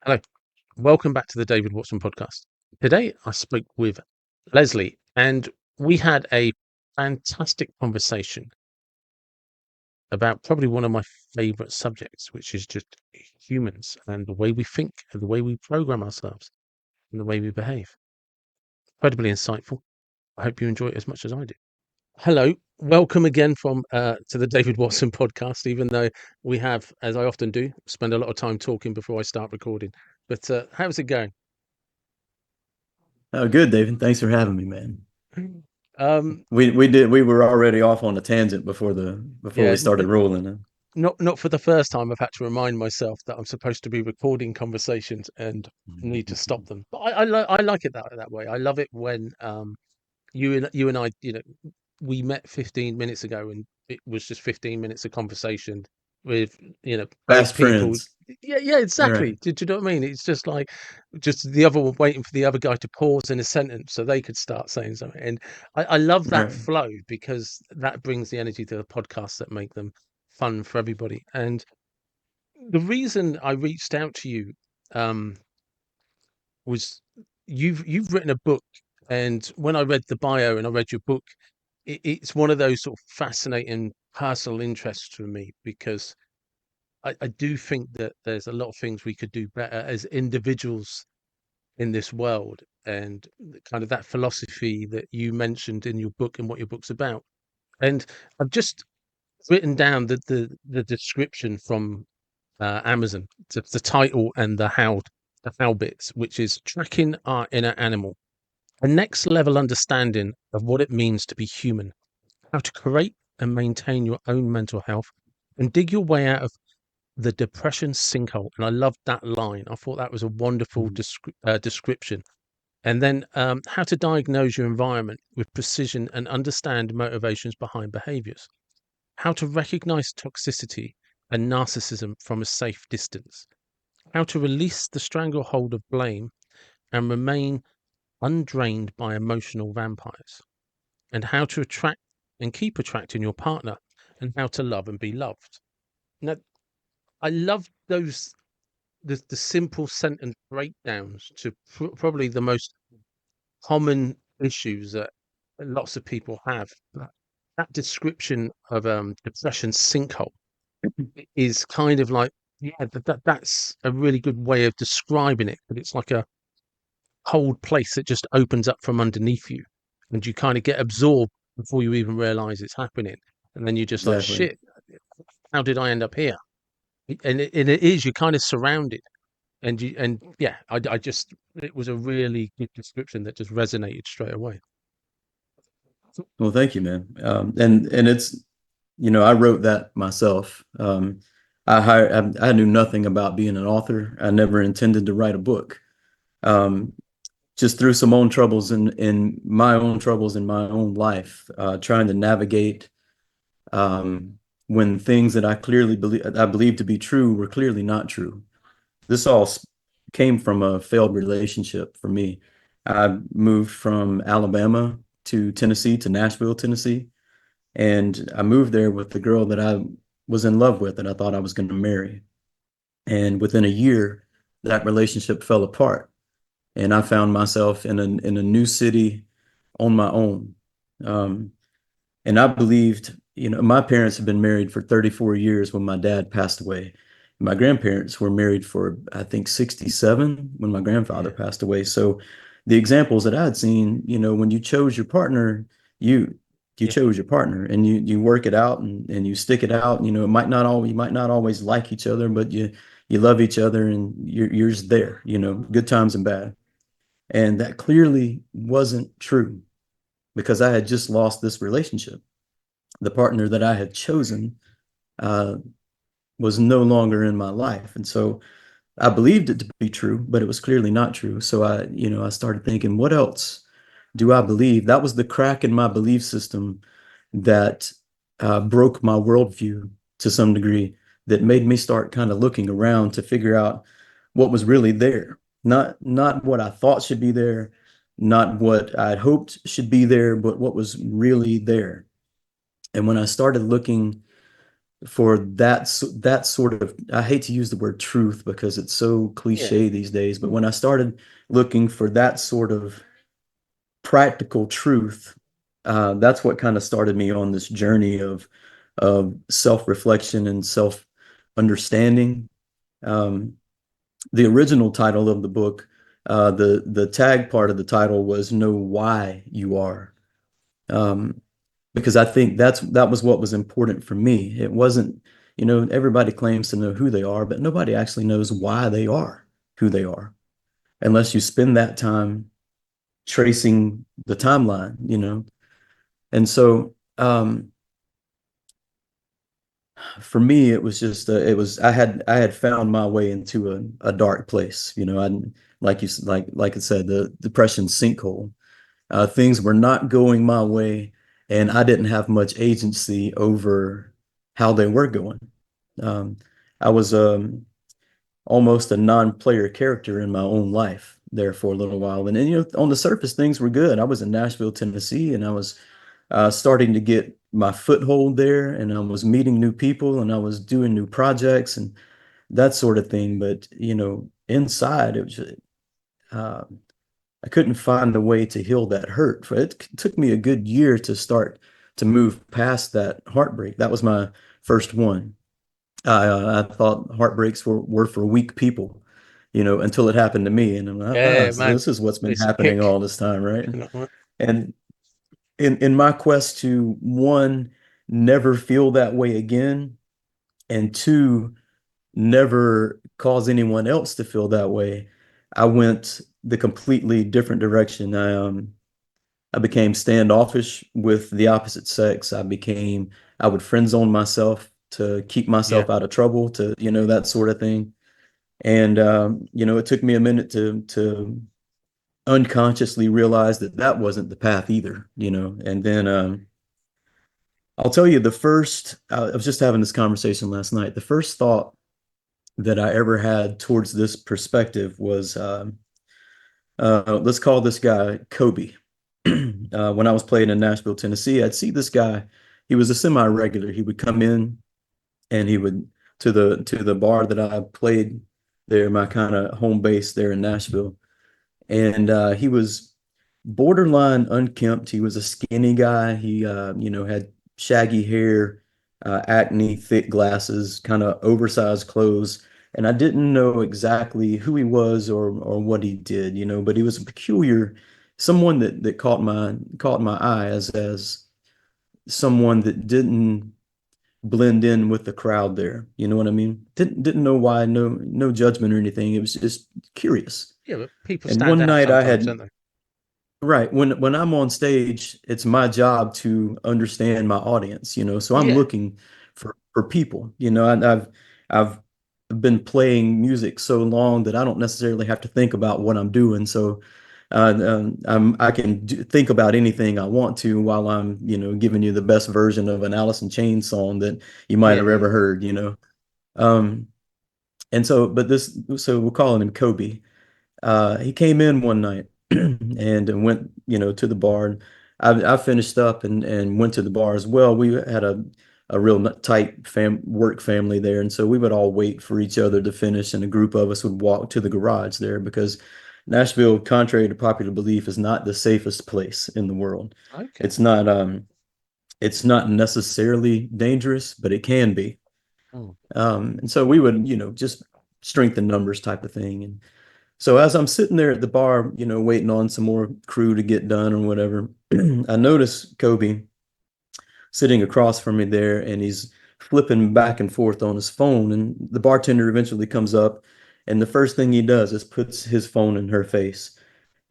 Hello, welcome back to the David Watson podcast. Today I spoke with Leslie and we had a fantastic conversation about probably one of my favorite subjects, which is just humans and the way we think and the way we program ourselves and the way we behave. Incredibly insightful. I hope you enjoy it as much as I do. Hello, welcome again from to the David Watson podcast, even though we have, as I often do, spend a lot of time talking before I start recording. But how's it going? Oh, good, David. Thanks for having me, man. Um, We were already off on a tangent before yeah, we started rolling. not for the first time I've had to remind myself that I'm supposed to be recording conversations and need to stop them. But I like it that way. I love it when you and I, we met 15 minutes ago and it was just 15 minutes of conversation with, both Fast people. friends. Yeah, All right. exactly. Do you know what I mean? It's just like just the other one waiting for the other guy to pause in a sentence so they could start saying something. And I love All that right. flow because that brings the energy to the podcasts that make them fun for everybody. And the reason I reached out to you um, was you've written a book, and when I read the bio and I read your book, it's one of those sort of fascinating personal interests for me because I do think that there's a lot of things we could do better as individuals in this world, and kind of that philosophy that you mentioned in your book and what your book's about. And I've just written down the description from Amazon, the title and the how bits, which is tracking our inner animal, a next level understanding of what it means to be human, how to create and maintain your own mental health, and dig your way out of the depression sinkhole. And I loved that line. I thought that was a wonderful Mhm. description. And then how to diagnose your environment with precision and understand motivations behind behaviors, how to recognize toxicity and narcissism from a safe distance, how to release the stranglehold of blame and remain undrained by emotional vampires, and how to attract and keep attracting your partner, and how to love and be loved. Now, I love the simple sentence breakdowns to probably the most common issues that lots of people have. That description of depression sinkhole is kind of like, yeah, that's a really good way of describing it. But it's like a cold place that just opens up from underneath you, and you kind of get absorbed before you even realize it's happening. And then you're just like, Exactly. shit, how did I end up here? And it is, you're kind of surrounded. And yeah, I just, it was a really good description that just resonated straight away. Well, thank you, man. And it's, I wrote that myself. I knew nothing about being an author. I never intended to write a book. Um, just through some own troubles in my own troubles in my own life, trying to navigate when things that I believed to be true were clearly not true. This all came from a failed relationship for me. I moved from Alabama to Tennessee, to Nashville, Tennessee, and I moved there with the girl that I was in love with and I thought I was going to marry. And within a year, that relationship fell apart, and I found myself in a new city on my own. Um, and I believed, my parents had been married for 34 years when my dad passed away. My grandparents were married for, I think, 67 when my grandfather Yeah, passed away. So the examples that I had seen, when you chose your partner, you you yeah, chose your partner and you work it out and you stick it out. It might not all you might not always like each other, but you love each other and you're just there, good times and bad. And that clearly wasn't true because I had just lost this relationship. The partner that I had chosen uh, was no longer in my life. And so I believed it to be true, but it was clearly not true. So I started thinking, what else do I believe? That was the crack in my belief system that broke my worldview to some degree, that made me start kind of looking around to figure out what was really there. Not what I thought should be there, not what I'd hoped should be there, but what was really there. And when I started looking for that sort of, I hate to use the word truth because it's so Yeah. cliche these days, but when I started looking for that sort of practical truth, that's what kind of started me on this journey of self-reflection and self-understanding. Um, the original title of the book, the tag part of the title was "Know Why You Are," um, because I think that was what was important for me. It wasn't, everybody claims to know who they are, but nobody actually knows why they are who they are, unless you spend that time tracing the timeline. And so for me, it was just I had found my way into a dark place. I like I said, the depression sinkhole. Things were not going my way, and I didn't have much agency over how they were going. Um, I was almost a non-player character in my own life there for a little while, and then on the surface things were good. I was in Nashville, Tennessee, and I was starting to get my foothold there, and I was meeting new people, and I was doing new projects and that sort of thing. But inside it was uh, I couldn't find a way to heal that hurt. It took me a good year to start to move past that heartbreak. That was my first one. I thought heartbreaks were for weak people, until it happened to me, and I'm like, Yeah, so man. this is what's been It's a happening kick. all this time, right? You know what? And in my quest to, one, never feel that way again, and two, never cause anyone else to feel that way, I went the completely different direction. I became standoffish with the opposite sex. I would friend zone myself to keep Yeah. myself out of trouble, to that sort of thing. And it took me a minute to unconsciously realize that that wasn't the path either. And then I'll tell you, I was just having this conversation last night. The first thought that I ever had towards this perspective was, let's call this guy Kobe. When I was playing in Nashville, Tennessee, I'd see this guy. He was a semi-regular. He would come in and he would to the bar that I played there, my kind of home base there in Nashville. And he was borderline unkempt. He was a skinny guy. He, had shaggy hair, acne, thick glasses, kind of oversized clothes. And I didn't know exactly who he was or what he did, but he was a peculiar, someone that caught my eye as someone that didn't blend in with the crowd there. You know what I mean? Didn't know why, no judgment or anything. It was just curious. Yeah, but people And stand one out night I sometimes, had don't they? Right. When I'm on stage, it's my job to understand my audience, so I'm Yeah. looking for people, and I've been playing music so long that I don't necessarily have to think about what I'm doing. So I can think about anything I want to while I'm, giving you the best version of an Alice in Chains song that you might Yeah, have yeah. ever heard. Um, and so, so we're calling him Kobe. He came in one night and went, to the bar. I finished up and went to the bar as well. We had a real tight work family there, and so we would all wait for each other to finish, and a group of us would walk to the garage there because Nashville, contrary to popular belief, is not the safest place in the world. Okay. It's not it's not necessarily dangerous, but it can be. Mm. And so we would, just strengthen numbers type of thing. And so as I'm sitting there at the bar, waiting on some more crew to get done or whatever, I notice Kobe sitting across from me there, and he's flipping back and forth on his phone. And the bartender eventually comes up, and the first thing he does is puts his phone in her face.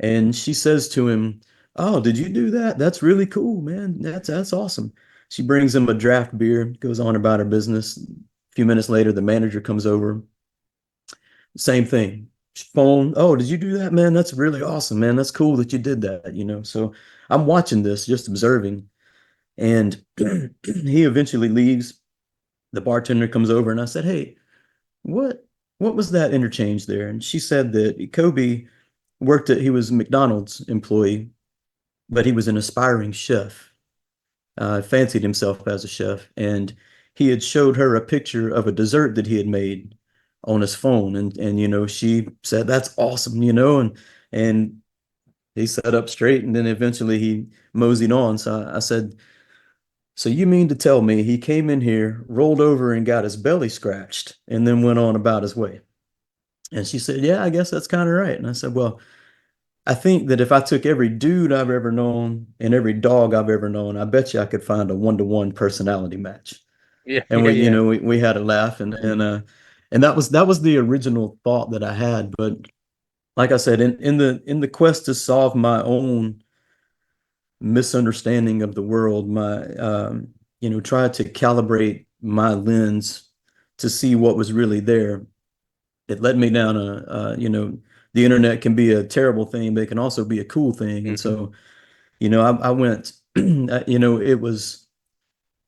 And she says to him, "Oh, did you do that? That's really cool, man. That's awesome." She brings him a draft beer, goes on about her business. A few minutes later, the manager comes over. Same thing. Phone. "Oh, did you do that, man? That's really awesome, man. That's cool that you did that." So I'm watching this, just observing. And he eventually leaves. The bartender comes over and I said, "Hey, what what was that interchange there?" And she said that Kobe he was a McDonald's employee, but he was an aspiring chef. Fancied himself as a chef, and he had showed her a picture of a dessert that he had made on his phone, and she said, "That's awesome," and he sat up straight, and then eventually he moseyed on. So I said, "So you mean to tell me he came in here, rolled over, and got his belly scratched, and then went on about his way?" And she said, "Yeah, I guess that's kind of right." And I said, "Well, I think that if I took every dude I've ever known and every dog I've ever known, I bet you I could find a one-to-one personality match." Yeah, And yeah, we, yeah, we had a laugh, and that was the original thought that I had. But like I said, in the quest to solve my own misunderstanding of the world, my try to calibrate my lens to see what was really there. It led me down the internet can be a terrible thing, but it can also be a cool thing. And hmm so, I went, it was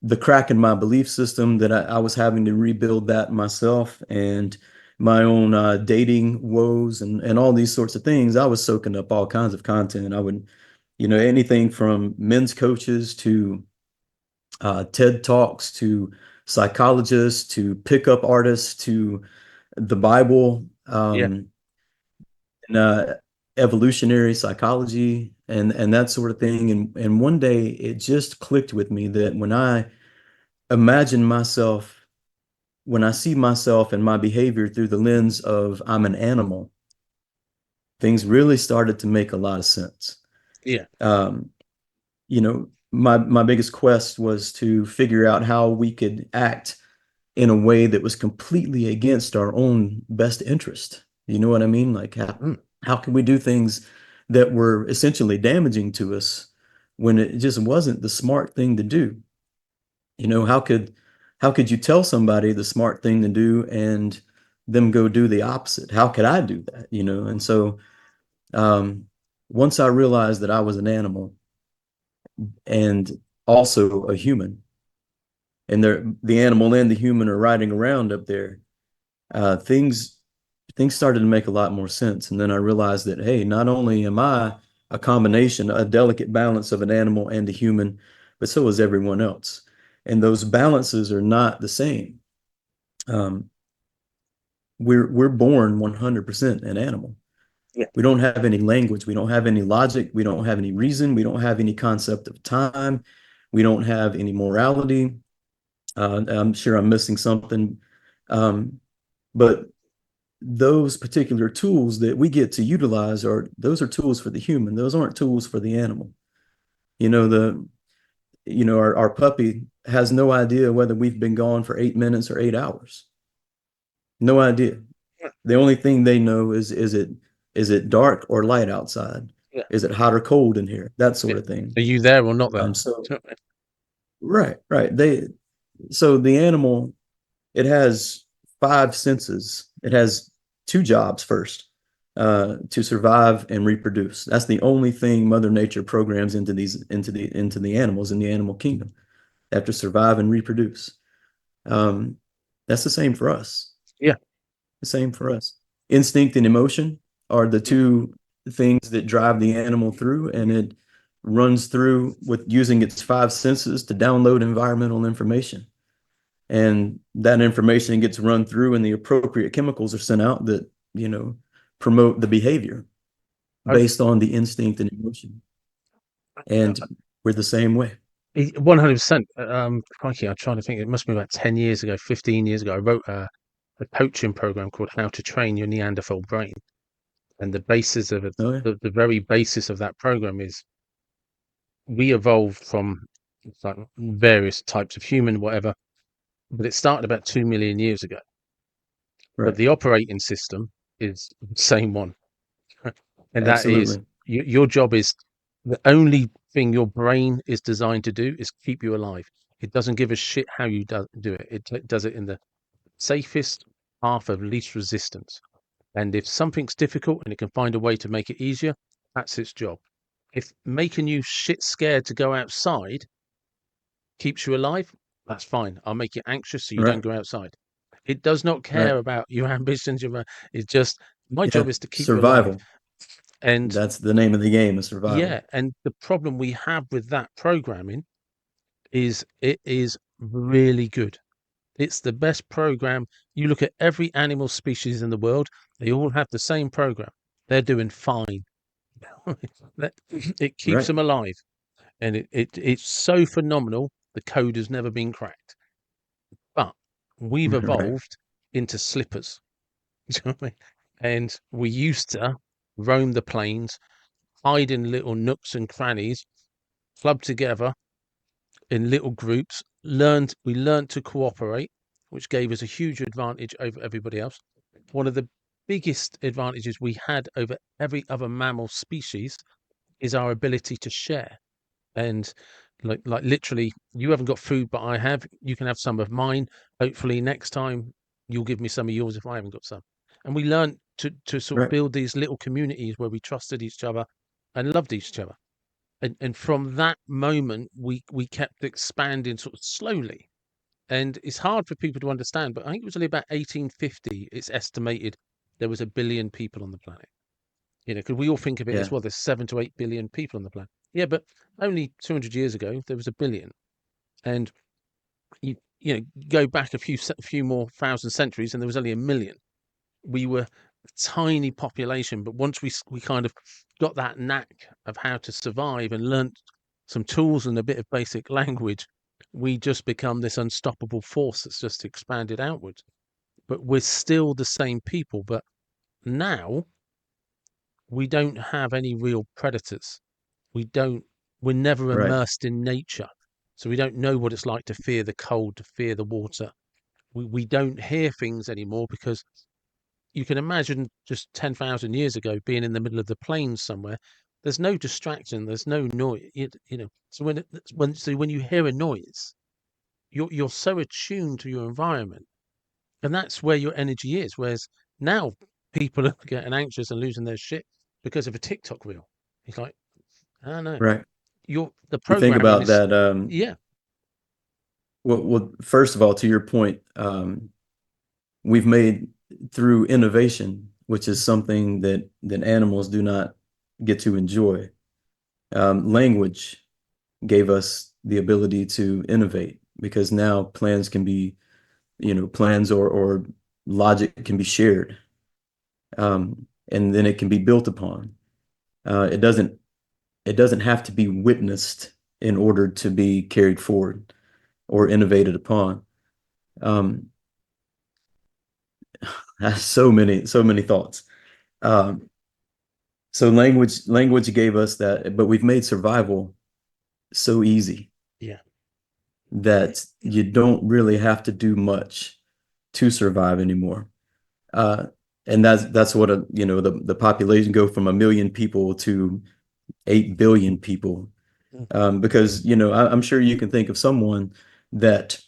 the crack in my belief system that I was having to rebuild that myself, and my own dating woes and all these sorts of things. I was soaking up all kinds of content. I would, anything from men's coaches to TED Talks to psychologists to pickup artists to the Bible, yeah. and evolutionary psychology and that sort of thing. And one day it just clicked with me that imagine myself, when I see myself and my behavior through the lens of I'm an animal, things really started to make a lot of sense. Yeah. Um, my biggest quest was to figure out how we could act in a way that was completely against our own best interest. You know what I mean? Like Mm. how can we do things that were essentially damaging to us when it just wasn't the smart thing to do? How could you tell somebody the smart thing to do and them go do the opposite? How could I do that? And so um, once I realized that I was an animal and also a human, and the animal and the human are riding around up there, things started to make a lot more sense. And then I realized that, hey, not only am I a combination, a delicate balance of an animal and a human, but so is everyone else. And those balances are not the same. Um, we're born 100% an animal. Yeah. We don't have any language. We don't have any logic. We don't have any reason. We don't have any concept of time. We don't have any morality. I'm sure I'm missing something. But those particular tools that we get to utilize those are tools for the human. Those aren't tools for the animal. You know, our puppy has no idea whether we've been gone for 8 minutes or 8 hours. No idea. Yeah. The only thing they know is it dark or light outside? Yeah. Is it hot or cold in here? That Yeah. sort of thing. Are you there or not there? So right, right. So the animal, it has five senses. It has two jobs first, to survive and reproduce. That's the only thing Mother Nature programs into the animals in the animal kingdom. They have to survive and reproduce. Um, that's the same for us. Yeah. The same for us. Instinct and emotion are the Mm. two things that drive the animal through, and it runs through with using its five senses to download environmental information. And that information gets run through, and the appropriate chemicals are sent out that, promote the behavior I, based on the instinct and emotion. And we're the same way. 100%. Crikey, I'm trying to think. It must be about 10 years ago, 15 years ago. I wrote a coaching program called How to Train Your Neanderthal Brain. And the basis of it, Oh, yeah. the very basis of that program is we evolved from like various types of human, whatever, but it started about 2 million years ago. But Right. the operating system is the same one. And that is Absolutely. your job is the only thing your brain is designed to do is keep you alive. It doesn't give a shit how you do it. It does it in the safest path of least resistance. And if something's difficult and it can find a way to make it easier, that's its job. If making you shit scared to go outside keeps you alive, that's fine. I'll make you anxious so you don't Right. go outside. It does not Right. care about your ambitions. It's just my Yeah. job is to keep you alive. Survival. And That's the name of the game, is survival. yeah, and the problem we have with that programming is it is really good. It's the best program. You look at every animal species in the world, they all have the same program. They're doing fine. It keeps Right. them alive. And it's so phenomenal. The code has never been cracked. But we've Right. evolved into slippers. You know what I mean? And we used to roam the plains, hide in little nooks and crannies, club together in little groups, we learned to cooperate, which gave us a huge advantage over everybody else. One of the biggest advantages we had over every other mammal species is our ability to share. And like literally, you haven't got food, but I have. You can have some of mine. Hopefully, next time you'll give me some of yours if I haven't got some. And we learned to sort of Right. build these little communities where we trusted each other and loved each other. And from that moment, we kept expanding sort of slowly. And it's hard for people to understand, but I think it was only about 1850. It's estimated there was 1 billion people on the planet. You know, because we all think of it as Yeah. well, there's 7 to 8 billion people on the planet. Yeah, but only 200 years ago there was 1 billion, and you know go back a few more thousand centuries, and there was only 1 million. We were a tiny population, but once we kind of got that knack of how to survive and learnt some tools and a bit of basic language, we just become this unstoppable force that's just expanded outwards. But we're still the same people, but now we don't have any real predators. We don't, we're never Right. immersed in nature. So we don't know what it's like to fear the cold, to fear the water. We don't hear things anymore because you can imagine just 10,000 years ago being in the middle of the plains somewhere. There's no distraction. There's no noise. You know, so when you hear a noise, you're so attuned to your environment, and that's where your energy is. Whereas now people are getting anxious and losing their shit because of a TikTok reel. It's like, I don't know. Right. The You think programming about is, that. yeah, Well, first of all, to your point, we've made through innovation, which is something that animals do not get to enjoy. Language gave us the ability to innovate because now plans can be, plans or logic can be shared, and then it can be built upon. It doesn't have to be witnessed in order to be carried forward or innovated upon. Um, so many thoughts. Um, so language gave us that, but we've made survival so easy yeah, that you don't really have to do much to survive anymore. Uh, and that's what the population go from 1 million people to 8 billion people. mm, Because I'm sure you can think of someone that,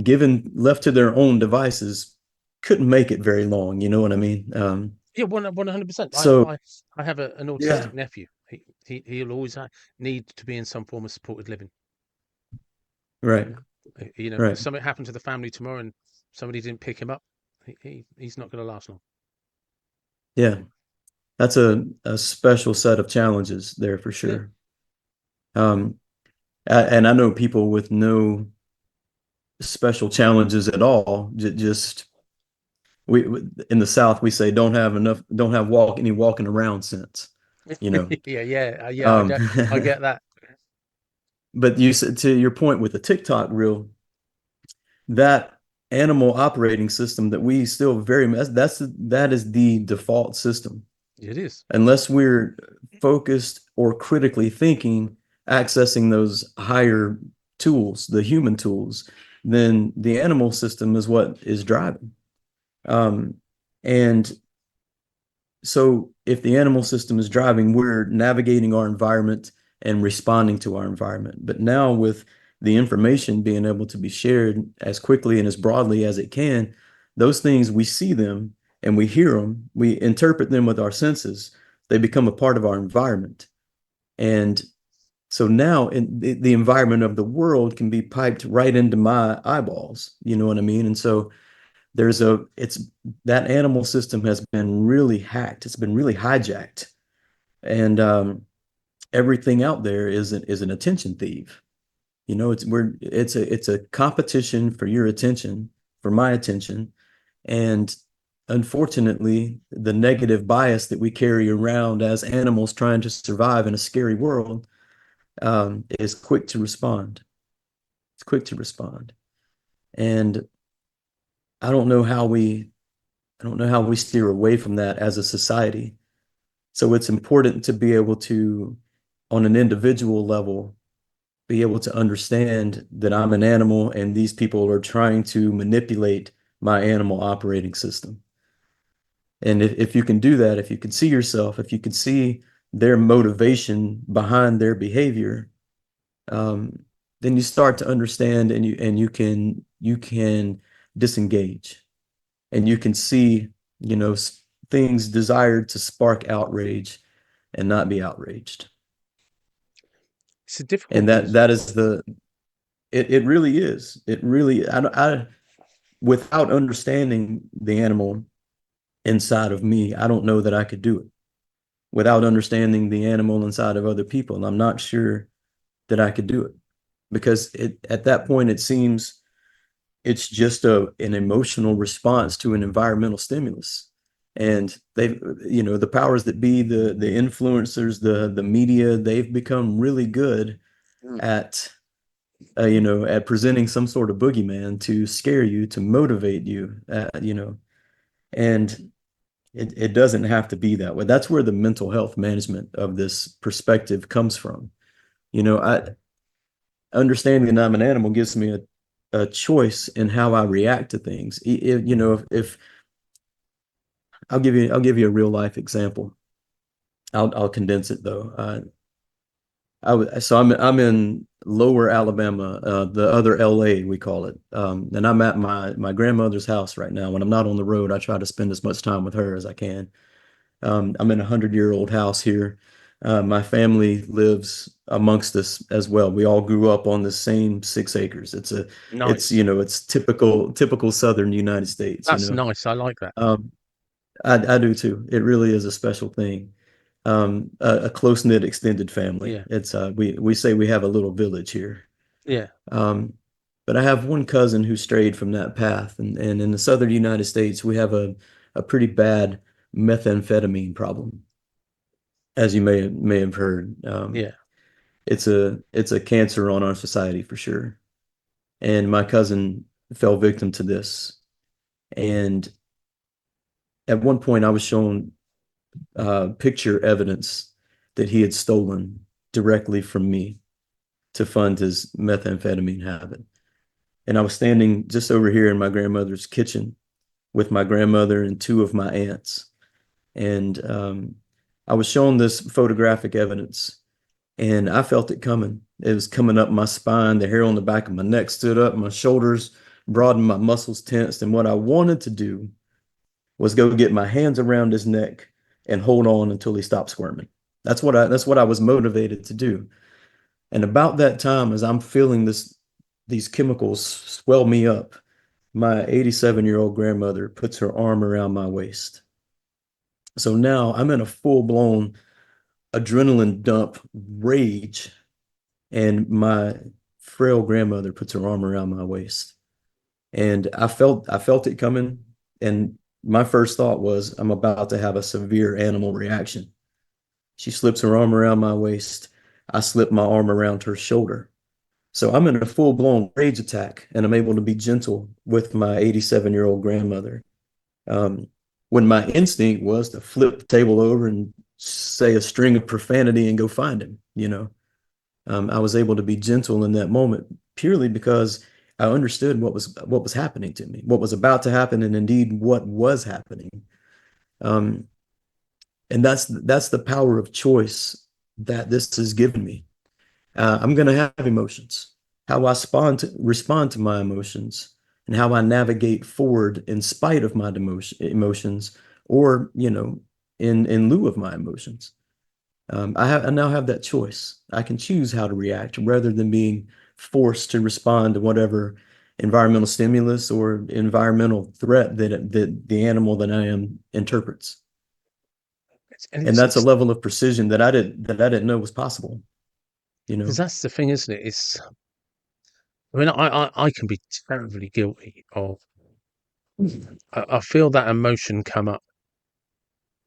given left to their own devices, couldn't make it very long. You know what I mean? yeah, 100%. So I have an yeah, autistic nephew. He'll always need to be in some form of supported living. right, You know, right, if something happened to the family tomorrow and somebody didn't pick him up, he's not going to last long. yeah. That's a special set of challenges there for Yeah, sure. Um, and I know people with no special challenges at all. Just we in the South we say don't have any walking around sense, you know. yeah. Um, I get that. but you said, to your point with the TikTok reel, that animal operating system that we still very much that is the default system. It is. Unless we're focused or critically thinking, accessing those higher tools, the human tools, then the animal system is what is driving. Um, and so if the animal system is driving, we're navigating our environment and responding to our environment. But now with the information being able to be shared as quickly and as broadly as it can, those things, we see them and we hear them, we interpret them with our senses. They become a part of our environment. And so now the environment of the world can be piped right into my eyeballs. You know what I mean? And so it's that animal system has been really hacked. It's been really hijacked, and everything out there is an attention thief. It's a competition for your attention, for my attention. And unfortunately, the negative bias that we carry around as animals trying to survive in a scary world, is quick to respond. It's quick to respond. And I don't know how we I don't know how we steer away from that as a society. So it's important to be able to, on an individual level, be able to understand that I'm an animal and these people are trying to manipulate my animal operating system. And if you can do that, if you can see yourself, if you can see their motivation behind their behavior, um, then you start to understand, and you can disengage, and you can see, things desired to spark outrage and not be outraged. It's a difficult And one. that is it really is. It really, without understanding the animal inside of me, I don't know that I could do it. Without understanding the animal inside of other people, I'm not sure that I could do it, because at that point it seems it's just an emotional response to an environmental stimulus. And the powers that be, the influencers, the media, they've become really good Mm. at at presenting some sort of boogeyman to scare you, to motivate you, and it doesn't have to be that way. That's where the mental health management of this perspective comes from. I understanding that I'm an animal gives me a choice in how I react to things. If I'll give you a real life example. I'll condense it though. I'm in lower Alabama, the other LA we call it. And I'm at my grandmother's house right now. When I'm not on the road, I try to spend as much time with her as I can. I'm in a 100-year-old house here. My family lives amongst us as well. We all grew up on the same 6 acres. Nice. It's typical Southern United States. That's nice. I like that. Um, I do too. It really is a special thing. A close-knit extended family. Yeah. It's we say we have a little village here. Yeah. Um, but I have one cousin who strayed from that path, and in the Southern United States, we have a pretty bad methamphetamine problem, as you may have heard. Yeah. It's a cancer on our society for sure. And my cousin fell victim to this. And at one point, I was shown picture evidence that he had stolen directly from me to fund his methamphetamine habit. And I was standing just over here in my grandmother's kitchen with my grandmother and two of my aunts. And I was shown this photographic evidence, and I felt it coming. It was coming up my spine. The hair on the back of my neck stood up, my shoulders broadened, my muscles tensed. And what I wanted to do was go get my hands around his neck and hold on until he stopped squirming. That's what I was motivated to do. And about that time, as I'm feeling these chemicals swell me up, my 87-year-old grandmother puts her arm around my waist. So now I'm in a full-blown adrenaline dump rage, and my frail grandmother puts her arm around my waist. And I felt it coming, and my first thought was, I'm about to have a severe animal reaction. She slips her arm around my waist. I slip my arm around her shoulder. So I'm in a full-blown rage attack, and I'm able to be gentle with my 87-year-old grandmother. Um, when my instinct was to flip the table over and say a string of profanity and go find him, I was able to be gentle in that moment purely because I understood what was happening to me, what was about to happen, and indeed what was happening. Um, and that's the power of choice that this has given me. I'm going to have emotions. How I respond to my emotions, and how I navigate forward in spite of my emotions, or in lieu of my emotions. I now have that choice. I can choose how to react rather than being forced to respond to whatever environmental stimulus or environmental threat that the animal that I am interprets. And And that's a level of precision that I didn't know was possible. You because know, that's the thing, isn't it? I mean, I can be terribly guilty of. I feel that emotion come up,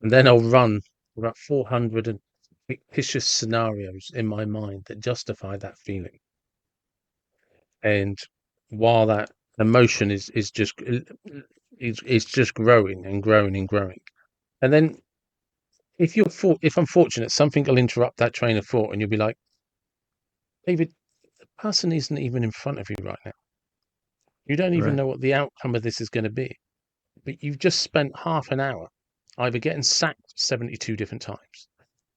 and then I'll run about 400 and fictitious scenarios in my mind that justify that feeling. And while that emotion is just it's just growing and growing and growing, and then if I'm fortunate, something will interrupt that train of thought, and you'll be like, David, the person isn't even in front of you right now. You don't even Right. know what the outcome of this is going to be, but you've just spent half an hour either getting sacked 72 different times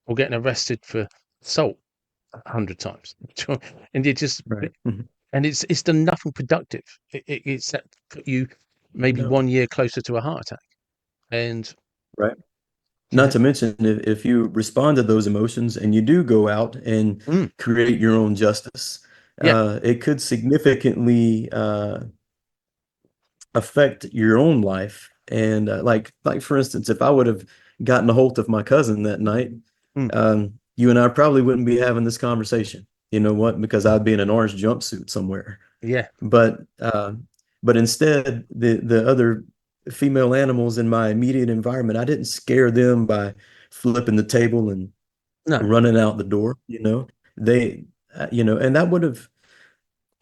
or getting arrested for assault 100 times, and you just Right. Mhm. and it's done nothing productive. It's put you maybe No. 1 year closer to a heart attack, and Right. you Not know, to mention, if you respond to those emotions and you do go out and mm, create your own justice, yeah, it could significantly affect your own life. And like for instance, if I would have gotten a hold of my cousin that night, mm, you and I probably wouldn't be having this conversation. You know what? Because I'd be in an orange jumpsuit somewhere. yeah, But instead, the other female animals in my immediate environment, I didn't scare them by flipping the table and no, running out the door. They, and that would have,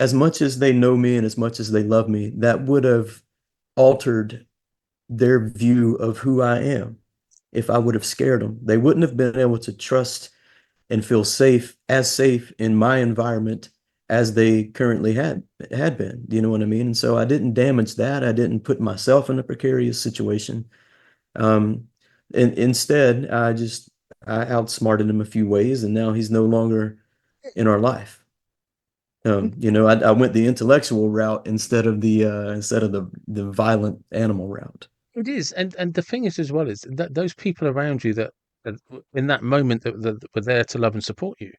as much as they know me and as much as they love me, that would have altered their view of who I am if I would have scared them. They wouldn't have been able to trust and feel safe in my environment as they currently had been. Do you know what I mean? And so I didn't damage that. I didn't put myself in a precarious situation. Um, and instead, I outsmarted him a few ways, and now he's no longer in our life. I went the intellectual route instead of the violent animal route. it is, and the thing is as well is that those people around you that in that moment that were there to love and support you,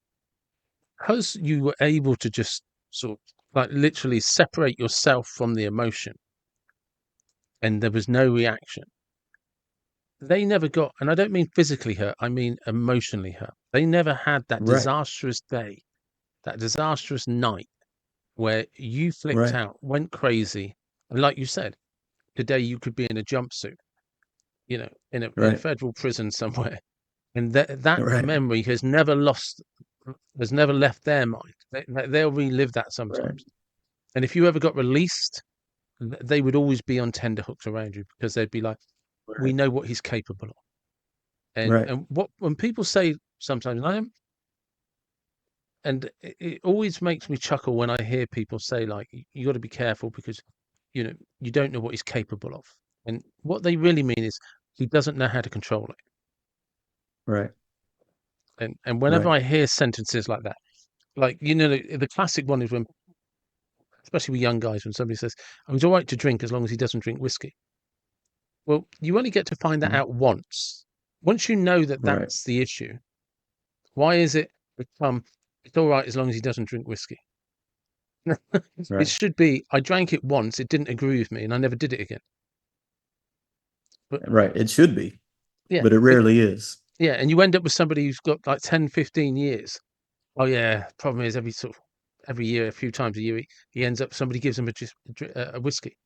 because you were able to just sort of like literally separate yourself from the emotion, and there was no reaction. They never got, and I don't mean physically hurt, I mean emotionally hurt. They never had that Right, disastrous day, that disastrous night where you flipped right, out, went crazy, and like you said, today you could be in a jumpsuit, in a right, federal prison somewhere, and that right, memory has never left their mind. They'll relive that right, sometimes, and if you ever got released, they would always be on tenterhooks around you because they'd be like, "We right, know what he's capable of." And right, and what when people say sometimes, and I am, and it always makes me chuckle when I hear people say like, "You got to be careful because you don't know what he's capable of," and what they really mean is he doesn't know how to control it. right, And whenever right, I hear sentences like that, like the classic one is when, especially with young guys, when somebody says, "Oh, he's all right to drink as long as he doesn't drink whiskey." Well, you only get to find that mhm, out once. Once you know that right, that's the issue, why is it become it's all right as long as he doesn't drink whiskey? It right, should be I drank it once, it didn't agree with me, and I never did it again. But right. It should be, yeah, but it but rarely is. yeah, and you end up with somebody who's got like 10, 15 years. Oh yeah, problem is every year, a few times a year, he ends up somebody gives him a whiskey.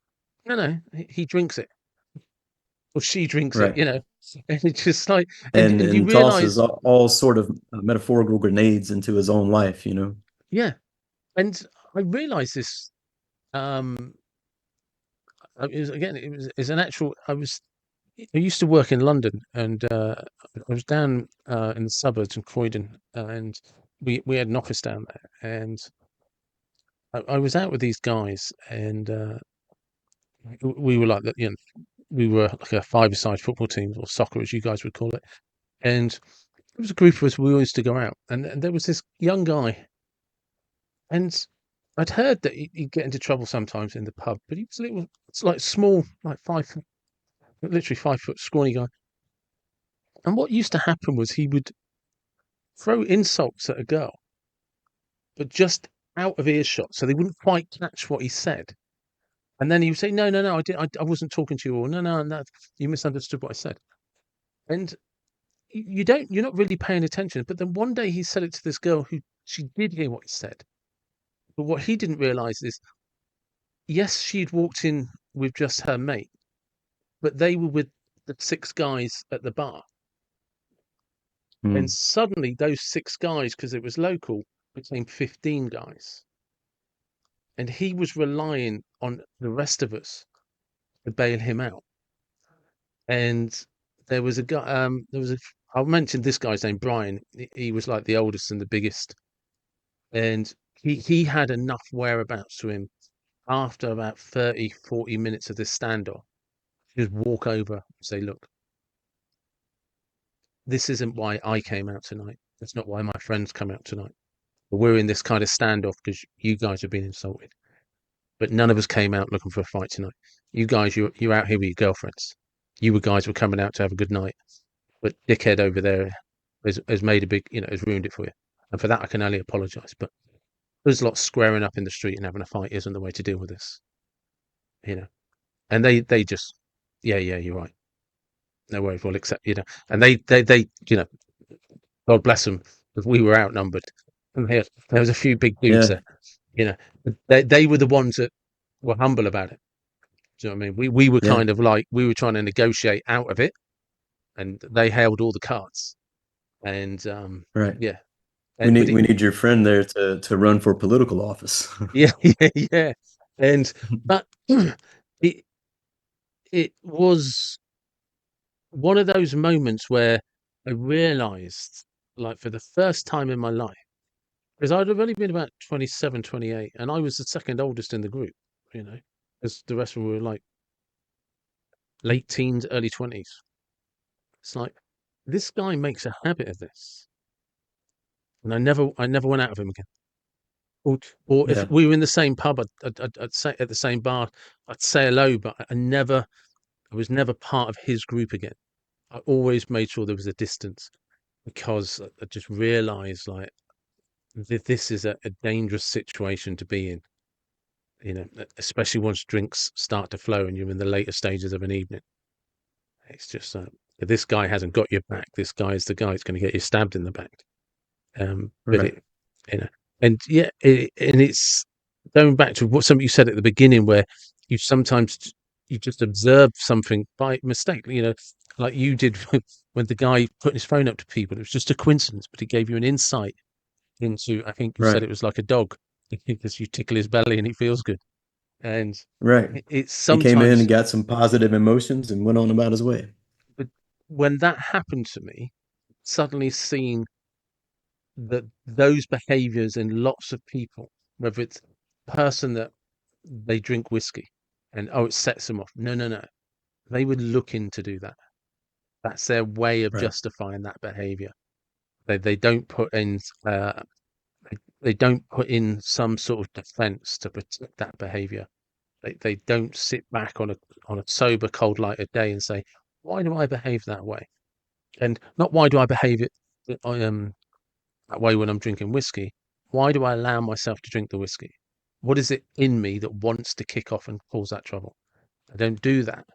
No, no, he drinks it or she drinks it, Right. and it's just like, And and you and tosses realize, all sort of metaphorical grenades into his own life. yeah, and I realized this. Um, it's an actual. I used to work in London, and I was down in the suburbs in Croydon, and we had an office down there, and I was out with these guys, and we were like that, we were like a five-a-side football team or soccer, as you guys would call it, and there was a group of us. We all used to go out, and there was this young guy, and I'd heard that he'd get into trouble sometimes in the pub, but he was little, it's like small, like 5 foot, literally 5 foot, scrawny guy. And what used to happen was he would throw insults at a girl, but just out of earshot, so they wouldn't quite catch what he said. And then he would say, "No, no, no, I wasn't talking to you," or "No, no, no, you misunderstood what I said." And you're not really paying attention. But then one day he said it to this girl who she did hear what he said, But what he didn't realize is, yes, she'd walked in with just her mate, but they were with the six guys at the bar. And Mm. suddenly those six guys, because it was local, became 15 guys. And he was relying on the rest of us to bail him out. And there was a guy, I mentioned this guy's name, Brian. He was like the oldest and the biggest. And he had enough whereabouts to him after about 30, 40 minutes of this standoff. Just walk over and say, look, this isn't why I came out tonight. That's not why my friends come out tonight. But we're in this kind of standoff because you guys have been insulted. But none of us came out looking for a fight tonight. You guys, you're out here with your girlfriends. You guys were coming out to have a good night. But dickhead over there has made a big, has ruined it for you. And for that, I can only apologise. But there's lots squaring up in the street and having a fight isn't the way to deal with this, you know. And they just, yeah, you're right. No worries, we'll accept, And they, God bless them, because we were outnumbered. And there was a few big dudes Yeah, there, you know. They were the ones that were humble about it. Do you know what I mean? We were yeah, kind of like we were trying to negotiate out of it, and they held all the cards. And right. yeah, We but need we need your friend there to run for political office. yeah, yeah. And but it it was one of those moments where I realized, like for the first time in my life, because I'd have only been about 27, 28, and I was the second oldest in the group, because the rest of them were like late teens, early 20s. It's like this guy makes a habit of this, and I never went out of him again. Or if Yeah, we were in the same pub, I'd say at the same bar, I'd say hello, but I was never part of his group again. I always made sure there was a distance because I just realised like this is a dangerous situation to be in. Especially once drinks start to flow and you're in the later stages of an evening. It's just this guy hasn't got your back. This guy is the guy that's going to get you stabbed in the back. But right, it, you know, and yeah, and it's going back to what something you said at the beginning, where you sometimes you just observe something by mistake. Like you did when the guy put his phone up to people. It was just a coincidence, but it gave you an insight into. I think you said right, it was like a dog because you tickle his belly and he feels good. And right. it's He came in and sometimes, got some positive emotions and went on about his way. but when that happened to me, suddenly seeing that those behaviors in lots of people, whether it's a person that they drink whiskey and it sets them off. No, no, no. They would look in to do that. That's their way of Right, justifying that behavior. They don't put in they don't put in some sort of defense to protect that behavior. They don't sit back on a sober, cold light of day and say, why do I behave that way? And not why do I behave that way when I'm drinking whiskey. Why do I allow myself to drink the whiskey? What is it in me that wants to kick off and cause that trouble? I don't do that.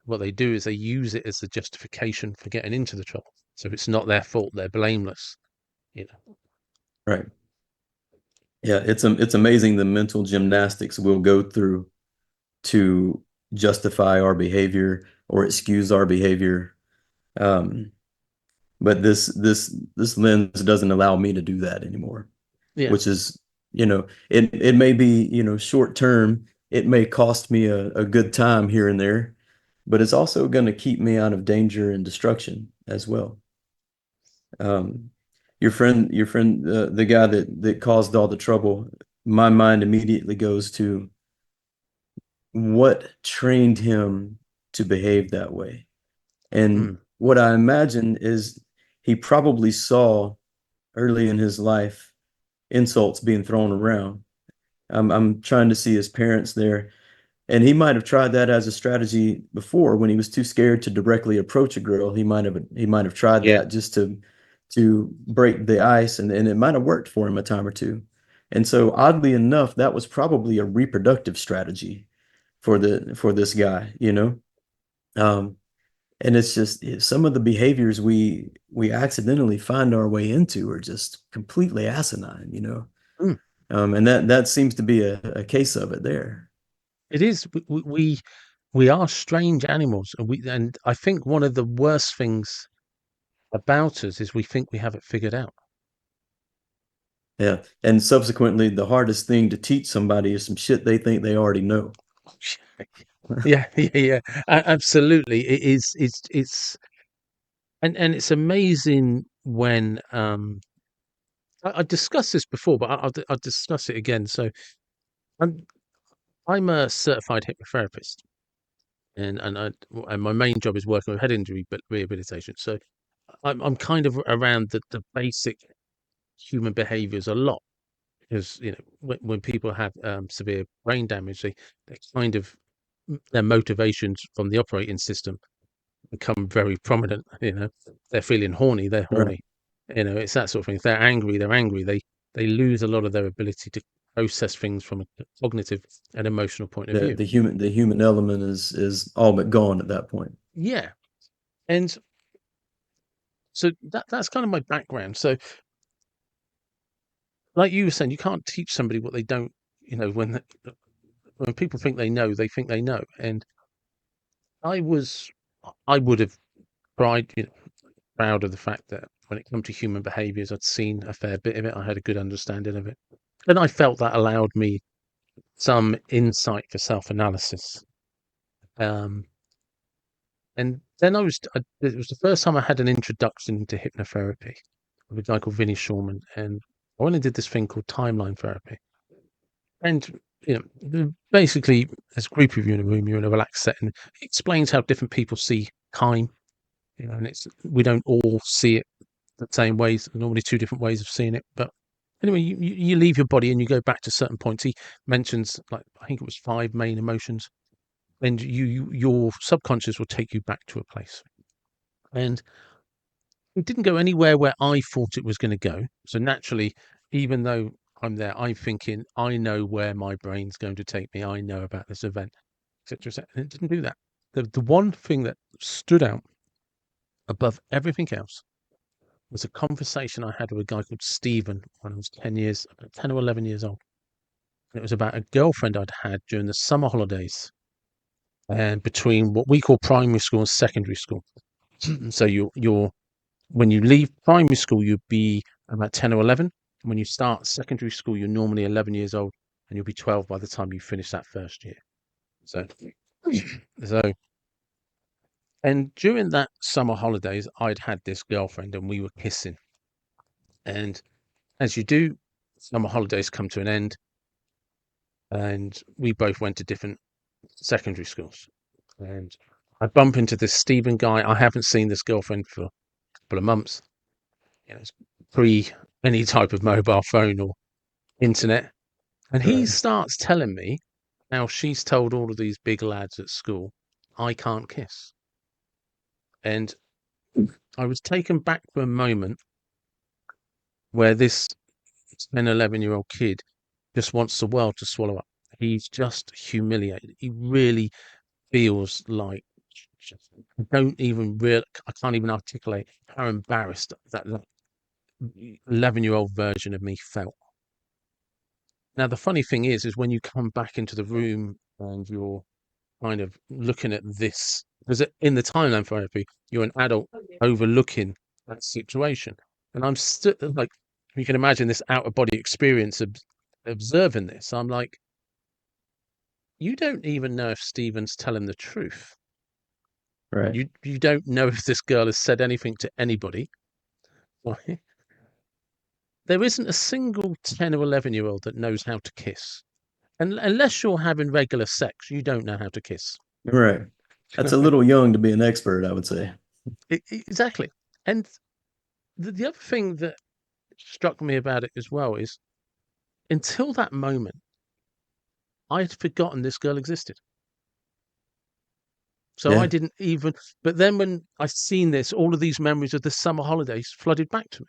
What they do is they use it as the justification for getting into the trouble. So it's not their fault. They're blameless. You know. right. Yeah, it's amazing the mental gymnastics we'll go through to justify our behavior or excuse our behavior. Um, but this lens doesn't allow me to do that anymore, Yeah. which is, it may be, short term, it may cost me a good time here and there, but it's also going to keep me out of danger and destruction as well. Um, your friend, the guy that caused all the trouble, my mind immediately goes to what trained him to behave that way. And Mm. what I imagine is he probably saw early in his life insults being thrown around. I'm trying to see his parents there. And he might have tried that as a strategy before when he was too scared to directly approach a girl. He might have tried Yeah. that just to break the ice, and it might have worked for him a time or two. And so oddly enough, that was probably a reproductive strategy for this guy. Um, and it's just some of the behaviors we accidentally find our way into are just completely asinine. Mm. And that seems to be a case of it there. It is. We are strange animals, and I think one of the worst things about us is we think we have it figured out. Yeah. And subsequently, the hardest thing to teach somebody is some shit they think they already know. Yeah, yeah, yeah. Absolutely. It is. And it's amazing when I discussed this before, but I'll discuss it again. So I'm I'm a certified hypnotherapist, and my main job is working with head injury but rehabilitation. So I'm kind of around the basic human behaviours a lot because when people have severe brain damage, they kind of their motivations from the operating system become very prominent. They're feeling horny, they're Right. horny. It's that sort of thing. If they're angry, they're angry. They lose a lot of their ability to process things from a cognitive and emotional point of view. The human element is all but gone at that point. Yeah, and so that's kind of my background. So, like you were saying, you can't teach somebody what they don't. When people think they know, they think they know. And I was, I would have proud of the fact that when it comes to human behaviours, I'd seen a fair bit of it. I had a good understanding of it, and I felt that allowed me some insight for self-analysis. Um, and then it was the first time I had an introduction to hypnotherapy with a guy called Vinnie Shawman, and I went and did this thing called timeline therapy. And basically, there's a group of you in a room, you're in a relaxed setting. It explains how different people see time, and we don't all see it the same ways. Normally, two different ways of seeing it. But anyway, you leave your body and you go back to certain points. He mentions, like, I think it was five main emotions, and your subconscious will take you back to a place. And it didn't go anywhere where I thought it was going to go. So naturally, even though I'm there, I'm thinking I know where my brain's going to take me. I know about this event, etc. Et and it didn't do that. The one thing that stood out above everything else was a conversation I had with a guy called Stephen when I was 10 or 11 years old. And it was about a girlfriend I'd had during the summer holidays and between what we call primary school and secondary school. So you're when you leave primary school, you'd be about 10 or 11. And when you start secondary school, you're normally 11 years old and you'll be 12 by the time you finish that first year. So, so, and during that summer holidays, I'd had this girlfriend and we were kissing. And as you do, summer holidays come to an end and we both went to different secondary schools. And I bump into this Stephen guy. I haven't seen this girlfriend for a couple of months. It's pre any type of mobile phone or internet. And he Right. starts telling me how she's told all of these big lads at school, I can't kiss. And I was taken back for a moment where this 10, 11-year-old kid just wants the world to swallow up. He's just humiliated. He really feels like I don't even real. I can't even articulate how embarrassed that 11-year-old version of me felt. Now, the funny thing is when you come back into the room and you're kind of looking at this, because in the timeline therapy, you're an adult overlooking that situation. And I'm still like, you can imagine this out of body experience of observing this. I'm like, you don't even know if Stephen's telling the truth. Right. You don't know if this girl has said anything to anybody. Right? There isn't a single 10 or 11-year-old that knows how to kiss. And unless you're having regular sex, you don't know how to kiss. Right. That's a little young to be an expert, I would say. Exactly. And the other thing that struck me about it as well is until that moment, I had forgotten this girl existed. So I Yeah. didn't even, but then when I seen this, all of these memories of the summer holidays flooded back to me.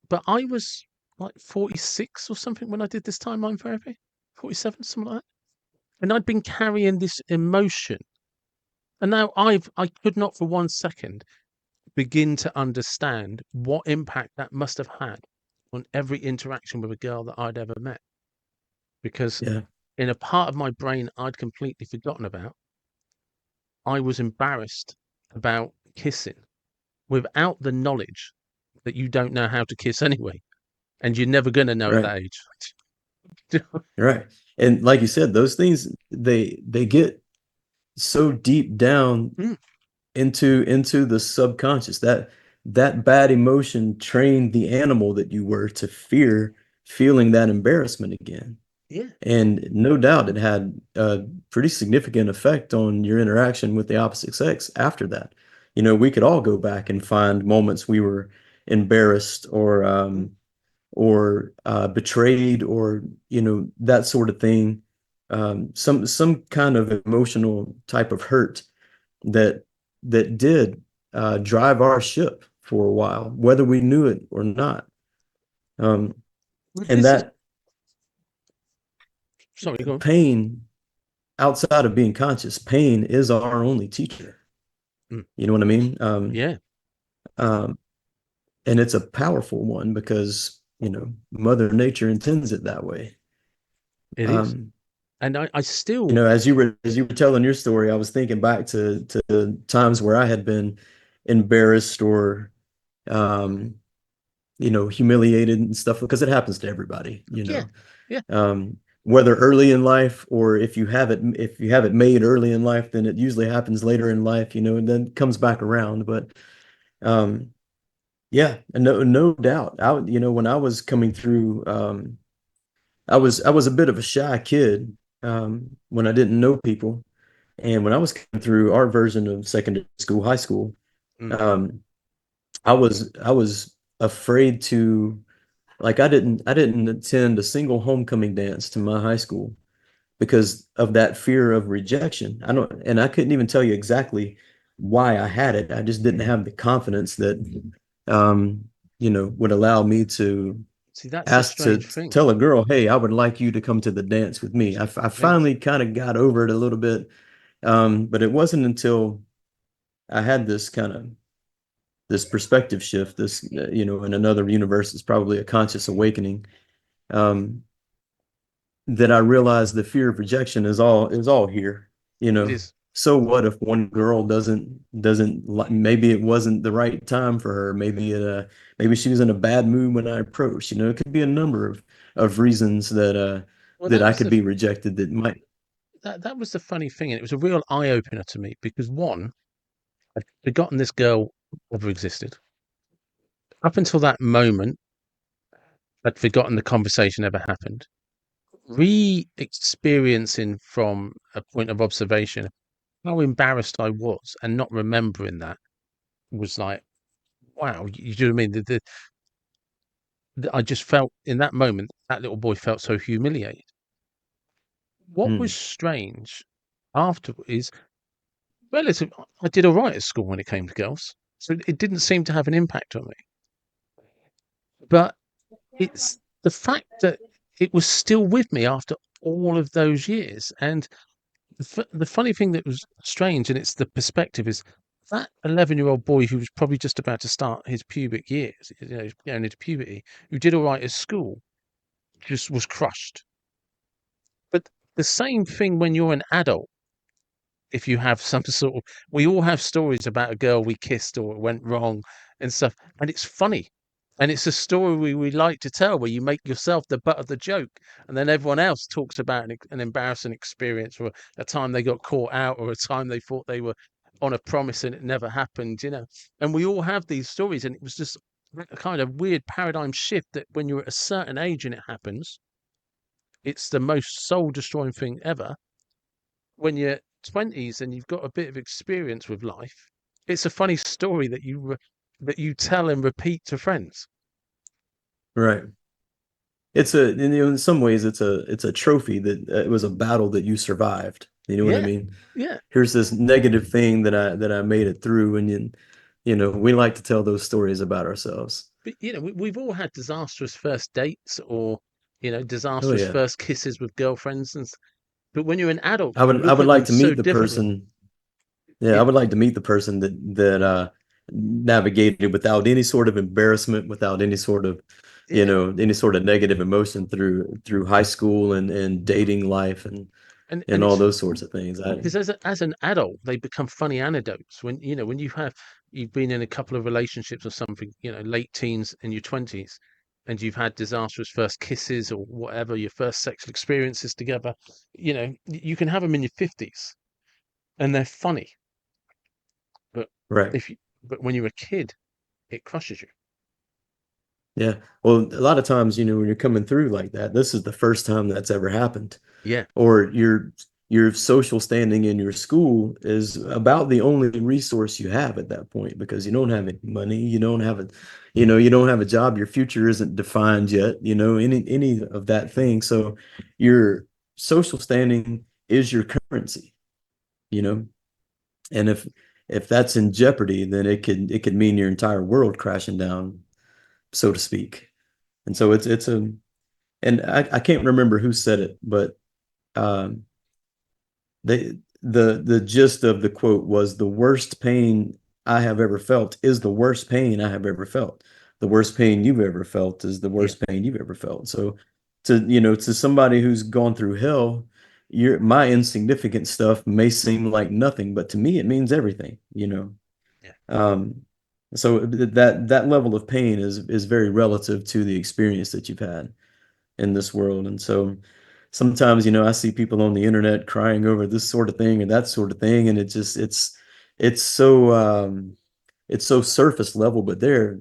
But I was like 46 or something when I did this timeline therapy, 47, something like that. And I'd been carrying this emotion. And now I could not for 1 second begin to understand what impact that must have had. on every interaction with a girl that I'd ever met, because Yeah. in a part of my brain I'd completely forgotten about, I was embarrassed about kissing without the knowledge that you don't know how to kiss anyway, and you're never going to know at Right. that age. Right. And like you said, those things they get so deep down Mm, into the subconscious. That bad emotion trained the animal that you were to fear feeling that embarrassment again. yeah, And no doubt it had a pretty significant effect on your interaction with the opposite sex after that. We could all go back and find moments we were embarrassed mm, or betrayed or that sort of thing. Some kind of emotional type of hurt that that did drive our ship for a while, whether we knew it or not. Um, but and this is, that sorry, go on. pain, outside of being conscious, pain is our only teacher. Mm, You know what I mean? yeah, Um, and it's a powerful one because Mother Nature intends it that way. it is. Um, And I still, as you were telling your story, I was thinking back to times where I had been embarrassed or um, humiliated and stuff because it happens to everybody, yeah, yeah, whether early in life or if you have it made early in life, then it usually happens later in life, and then comes back around. But um, yeah, and no doubt, when I was coming through, I was a bit of a shy kid when I didn't know people. And when I was coming through our version of secondary school, high school, mm, um, I was afraid to like I didn't attend a single homecoming dance to my high school because of that fear of rejection. I couldn't even tell you exactly why I had it. I just didn't have the confidence that would allow me to see, that's the ask to strange thing. tell a girl, "Hey, I would like you to come to the dance with me." I Mate, finally kind of got over it a little bit, but it wasn't until I had this perspective shift, this in another universe, it's probably a conscious awakening, um, that I realized the fear of rejection is all here. You it know, is. so what if one girl doesn't maybe it wasn't the right time for her. Maybe she was in a bad mood when I approached. It could be a number of reasons Well, that that I was could be rejected that might. that was the funny thing, and it was a real eye opener to me because one, I'd forgotten this girl ever existed. Up until that moment, I'd forgotten the conversation ever happened. Re-experiencing from a point of observation how embarrassed I was and not remembering that was like, wow, you know what I mean? I just felt in that moment that little boy felt so humiliated. What was Hmm, strange after is relative. I did all right at school when it came to girls, so it didn't seem to have an impact on me. But it's the fact that it was still with me after all of those years. And the funny thing that was strange, and it's the perspective, is that 11-year-old boy who was probably just about to start his pubic years, going into puberty, who did all right at school, just was crushed. But the same thing when you're an adult, if you have some sort of, we all have stories about a girl we kissed or it went wrong and stuff, and it's funny. And it's a story we like to tell where you make yourself the butt of the joke, and then everyone else talks about an embarrassing experience or a time they got caught out or a time they thought they were on a promise and it never happened. And we all have these stories, and it was just a kind of weird paradigm shift that when you're at a certain age and it happens, it's the most soul destroying thing ever. When you're 20s and you've got a bit of experience with life, it's a funny story that you tell and repeat to friends. right. In some ways it's a trophy that it was a battle that you survived. You know what I Yeah, mean? yeah. Here's this negative thing that I made it through, and we like to tell those stories about ourselves. But we've all had disastrous first dates or Oh disastrous yeah. first kisses with girlfriends, but when you're an adult, I you would I look would at them like to so meet the differently. person. Yeah, I Yeah, would like to meet the person that navigated without any sort of embarrassment, without any sort of any sort of negative emotion through high school and dating life and and all it's those sorts of things. I because as an adult they become funny anecdotes when when you've been in a couple of relationships or something, late teens in your 20s, and you've had disastrous first kisses or whatever, your first sexual experiences together. You can have them in your 50s and they're funny, but right. if you but when you're a kid it crushes you. Yeah. Well, a lot of times, when you're coming through like that, this is the first time that's ever happened. Yeah, Or your social standing in your school is about the only resource you have at that point because you don't have any money, you don't have a job, your future isn't defined yet, any of that thing. So your social standing is your currency, you know, and if that's in jeopardy, then it could mean your entire world crashing down, so to speak. And so it's a and I can't remember who said it, but um the gist of the quote was the worst pain I have ever felt is the worst pain I have ever felt. The worst pain you've ever felt is the yeah. worst pain you've ever felt. So to somebody who's gone through hell, my insignificant stuff may seem like nothing, but to me it means everything. Yeah. Um, so that level of pain is very relative to the experience that you've had in this world. And so sometimes, I see people on the internet crying over this sort of thing or that sort of thing, and it's so surface level, but they're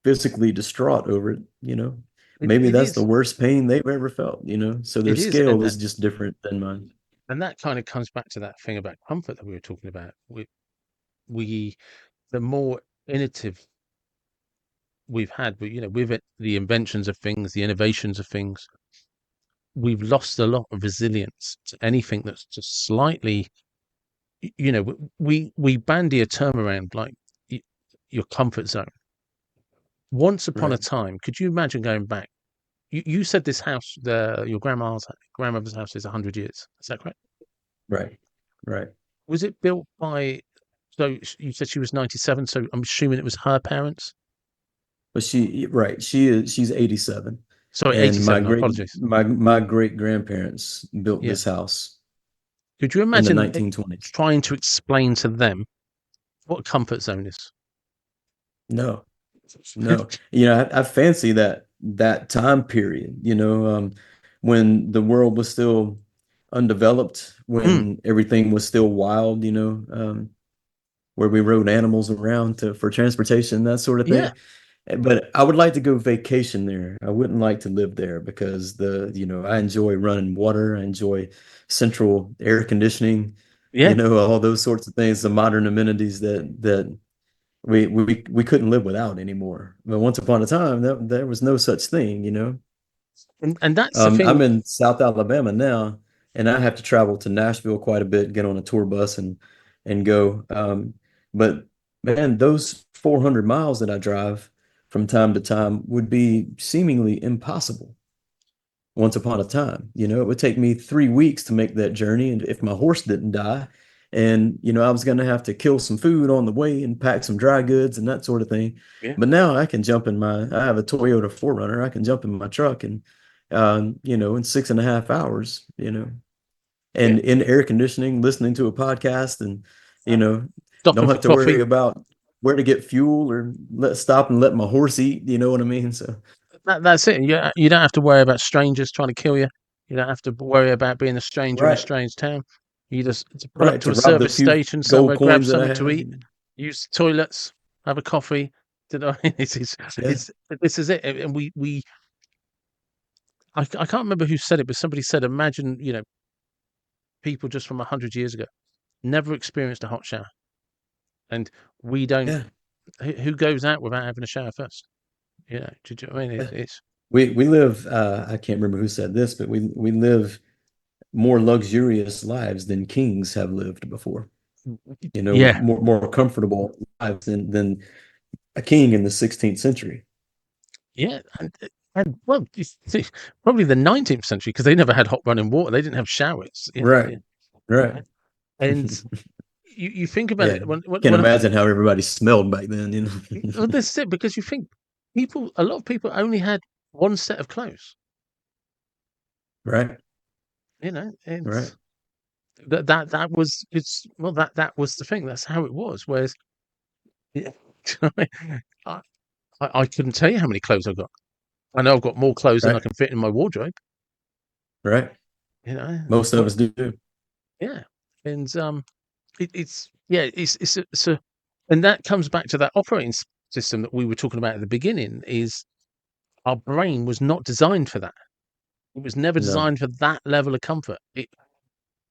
physically distraught over it. it, Maybe it that's the is worst pain they've ever felt. So their it is scale is just different than mine. and that kind of comes back to that thing about comfort that we were talking about. We the more innovative we've had, but with it, the inventions of things, the innovations of things, we've lost a lot of resilience to anything that's just slightly. We bandy a term around like y- your comfort zone. Once upon a Right, time, could you imagine going back? You said this house, your grandmother's house is 100 years. Is that correct? right, right. Was it built by? So you said she was 97. So I'm assuming it was her parents. But she's 87. Sorry, And my 87. great Apologies. my great grandparents built Yeah. this house Could you in the imagine 1920s. trying to explain to them what a comfort zone is? No, no. I fancy that time period, when the world was still undeveloped, Mm, when everything was still wild, where we rode animals around for transportation, that sort of yeah, thing. But I would like to go vacation there. I wouldn't like to live there because I enjoy running water, I enjoy central air conditioning, yeah. all those sorts of things, the modern amenities that we couldn't live without anymore. But once upon a time, there was no such thing. And that's the I'm thing. in South Alabama now, and I have to travel to Nashville quite a bit, get on a tour bus and go. But man, those 400 miles that I drive from time to time would be seemingly impossible once upon a time. It would take me 3 weeks to make that journey, and if my horse didn't die, and I was going to have to kill some food on the way and pack some dry goods and that sort of thing. Yeah, But now I have a Toyota 4Runner. I can jump in my truck and, in 6.5 hours, yeah. and in air conditioning, listening to a podcast, and you know, Stopping don't for have to worry coffee. about where to get fuel or stop and let my horse eat. You know what I mean? So That's it. You don't have to worry about strangers trying to kill you. You don't have to worry about being a stranger in a right. strange town. You just pull up Right, to to a rob the service few station gold somewhere, grab coins that I something to have. eat, use the toilets, have a coffee. You know, Yeah, this is it. And I can't remember who said it, but somebody said, imagine, people just from 100 years ago never experienced a hot shower, and we don't. yeah, Who goes out without having a shower first? Do you know what I mean? yeah. It's We live. I can't remember who said this, but we live more luxurious lives than kings have lived before. yeah, More comfortable lives than a king in the 16th century. yeah, and well, see, probably the 19th century because they never had hot running water. They didn't have showers. Right, right. And you think about Yeah, it can't when imagine how everybody smelled back then. well, this is it because you think. a lot of people only had one set of clothes. Right. Right. It's that was it's well that was the thing. That's how it was. Whereas yeah, I, I couldn't tell you how many clothes I've got. I know I've got more clothes than I Right. can fit in my wardrobe. Right. You know, Most of what? us do. Yeah, and it's yeah, and that comes back to that operating system that we were talking about at the beginning. Is our brain was not designed for that. It was never No. designed for that level of comfort.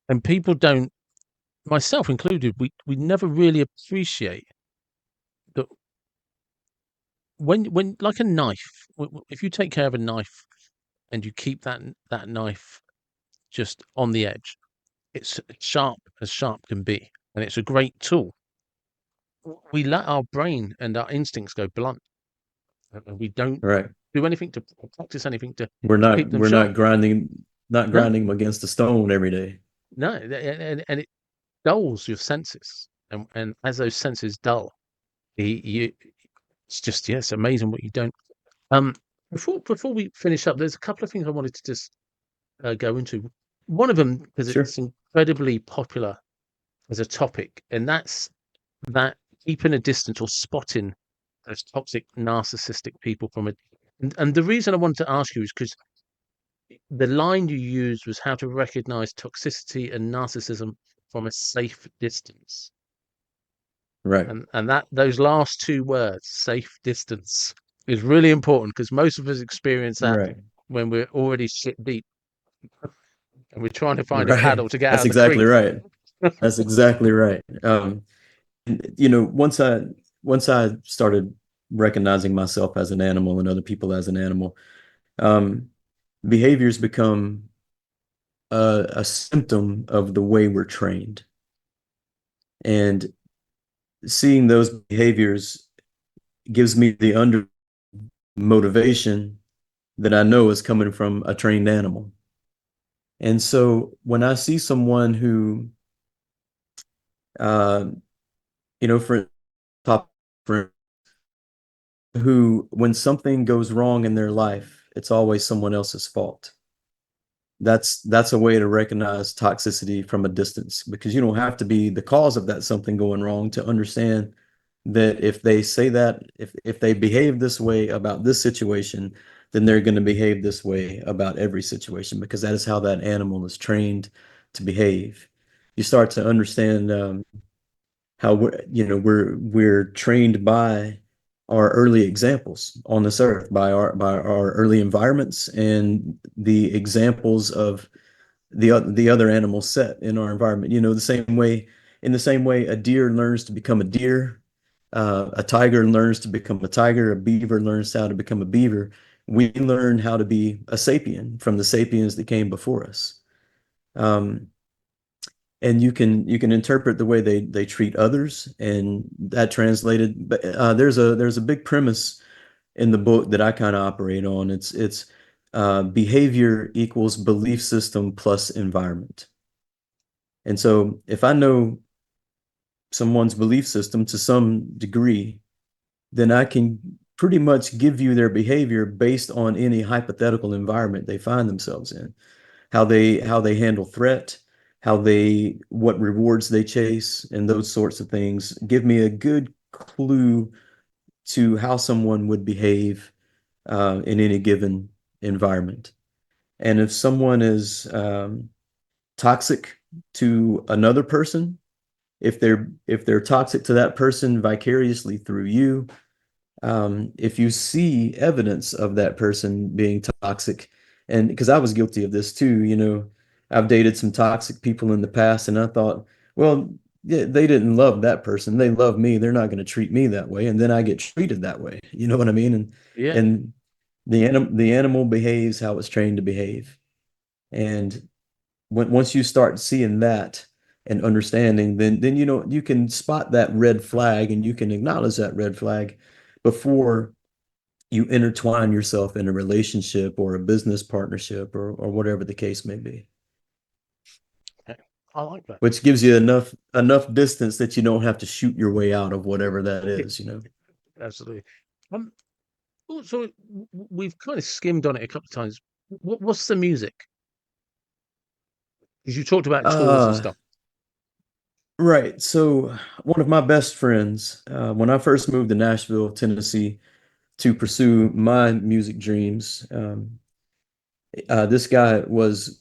And people don't, myself included, we never really appreciate that when like a knife, if you take care of a knife and you keep that knife just on the edge, it's sharp as sharp can be, and it's a great tool. We let our brain and our instincts go blunt, and we don't Right. do anything to practice anything We're to not keep them we're sharp. not grinding not No, grinding them against the stone every day. no, and it dulls your senses, and as those senses dull, you it's just yes, amazing what you don't. Um, before we finish up, there's a couple of things I wanted to just go into. One of them because Sure. it's incredibly popular as a topic, and that's that keeping a distance or spotting those toxic, narcissistic people from a. And the reason I wanted to ask you is because the line you used was how to recognize toxicity and narcissism from a safe distance. Right. And that those last two words, safe distance, is really important because most of us experience that Right. when we're already shit deep and we're trying to find a Right. paddle to get out That's of the exactly creek. right. That's exactly right. Once I started recognizing myself as an animal and other people as an animal, um, behaviors become a symptom of the way we're trained. And seeing those behaviors gives me the under motivation that I know is coming from a trained animal. And so when I see someone who, uh, for top, for who, when something goes wrong in their life, it's always someone else's fault. That's a way to recognize toxicity from a distance because you don't have to be the cause of that something going wrong to understand that if they say that if they behave this way about this situation, then they're going to behave this way about every situation because that is how that animal is trained to behave. You start to understand how we're trained by our early examples on this earth, by our early environments and the examples of the other animals set in our environment. In the same way a deer learns to become a deer, a tiger learns to become a tiger, a beaver learns how to become a beaver. We learn how to be a sapien from the sapiens that came before us. Um, and you can interpret the way they treat others, and that translated. But there's a big premise in the book that I kind of operate on. It's behavior equals belief system plus environment. And so if I know someone's belief system to some degree, then I can pretty much give you their behavior based on any hypothetical environment they find themselves in, how they handle threat, what rewards they chase, and those sorts of things give me a good clue to how someone would behave in any given environment. And if someone is toxic to another person, if they're toxic to that person vicariously through you, if you see evidence of that person being toxic, and because I was guilty of this too, I've dated some toxic people in the past, and I thought, well, yeah, they didn't love that person. They love me. They're not going to treat me that way. And then I get treated that way. You know what I mean? And Yeah, and the animal behaves how it's trained to behave. And once you start seeing that and understanding, then you can spot that red flag and you can acknowledge that red flag before you intertwine yourself in a relationship or a business partnership or whatever the case may be, I like that. which gives you enough distance that you don't have to shoot your way out of whatever that is. Absolutely. Um, Oh, so we've kind of skimmed on it a couple of times. What's the music? Because you talked about tours and Uh, stuff. right. So one of my best friends, when I first moved to Nashville, Tennessee, to pursue my music dreams, this guy was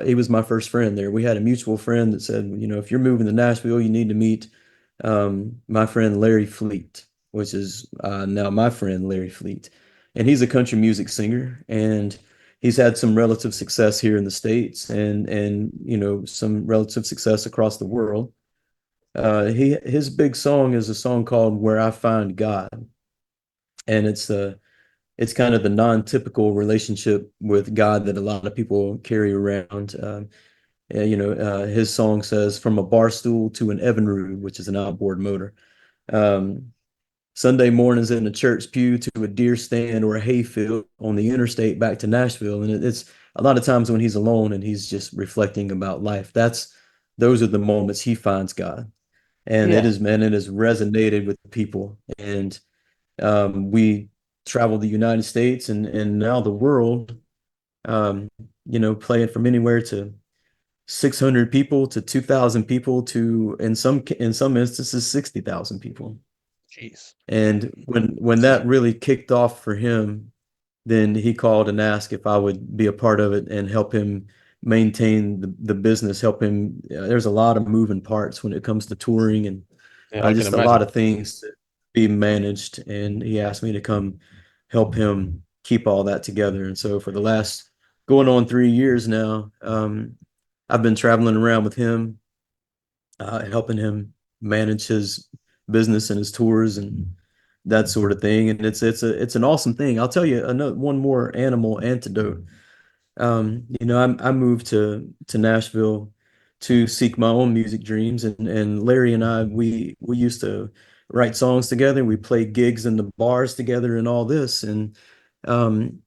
he was my first friend there. We had a mutual friend that said, if you're moving to Nashville, you need to meet my friend Larry Fleet, which is now my friend Larry Fleet. And he's a country music singer, and he's had some relative success here in the States and some relative success across the world. His big song is a song called Where I Find God. And it's kind of the non-typical relationship with God that a lot of people carry around. His song says, "From a bar stool to an Evinrude," which is an outboard motor. Um, Sunday mornings in a church pew to a deer stand or a hayfield on the interstate back to Nashville. And it's a lot of times when he's alone and he's just reflecting about life. Those are the moments he finds God. And Yeah. it has resonated with people. And we traveled the United States and now the world, um, playing from anywhere to 600 people to 2,000 people to in some instances 60,000 people. Jeez. And when that really kicked off for him, then he called and asked if I would be a part of it and help him maintain the business, help him. There's a lot of moving parts when it comes to touring and Yeah, I can just a lot imagine. of things to be managed. And he asked me to come help him keep all that together. And so for the last going on 3 years now, I've been traveling around with him, helping him manage his business and his tours and that sort of thing. And it's an awesome thing. I'll tell you another one more animal antidote. I moved to Nashville to seek my own music dreams, and Larry and I we used to write songs together. We played gigs in the bars together and all this. And um,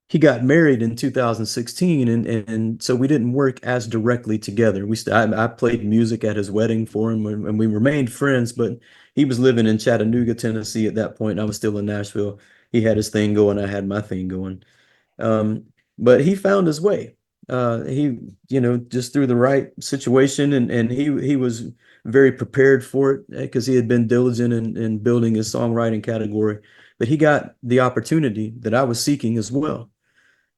he got married in 2016, and so we didn't work as directly together. I played music at his wedding for him, and we remained friends. But he was living in Chattanooga, Tennessee at that point, and I was still in Nashville. He had his thing going, I had my thing going. Um, but he found his way. Just through the right situation, and he was very prepared for it because he had been diligent in building his songwriting category. But he got the opportunity that I was seeking as well.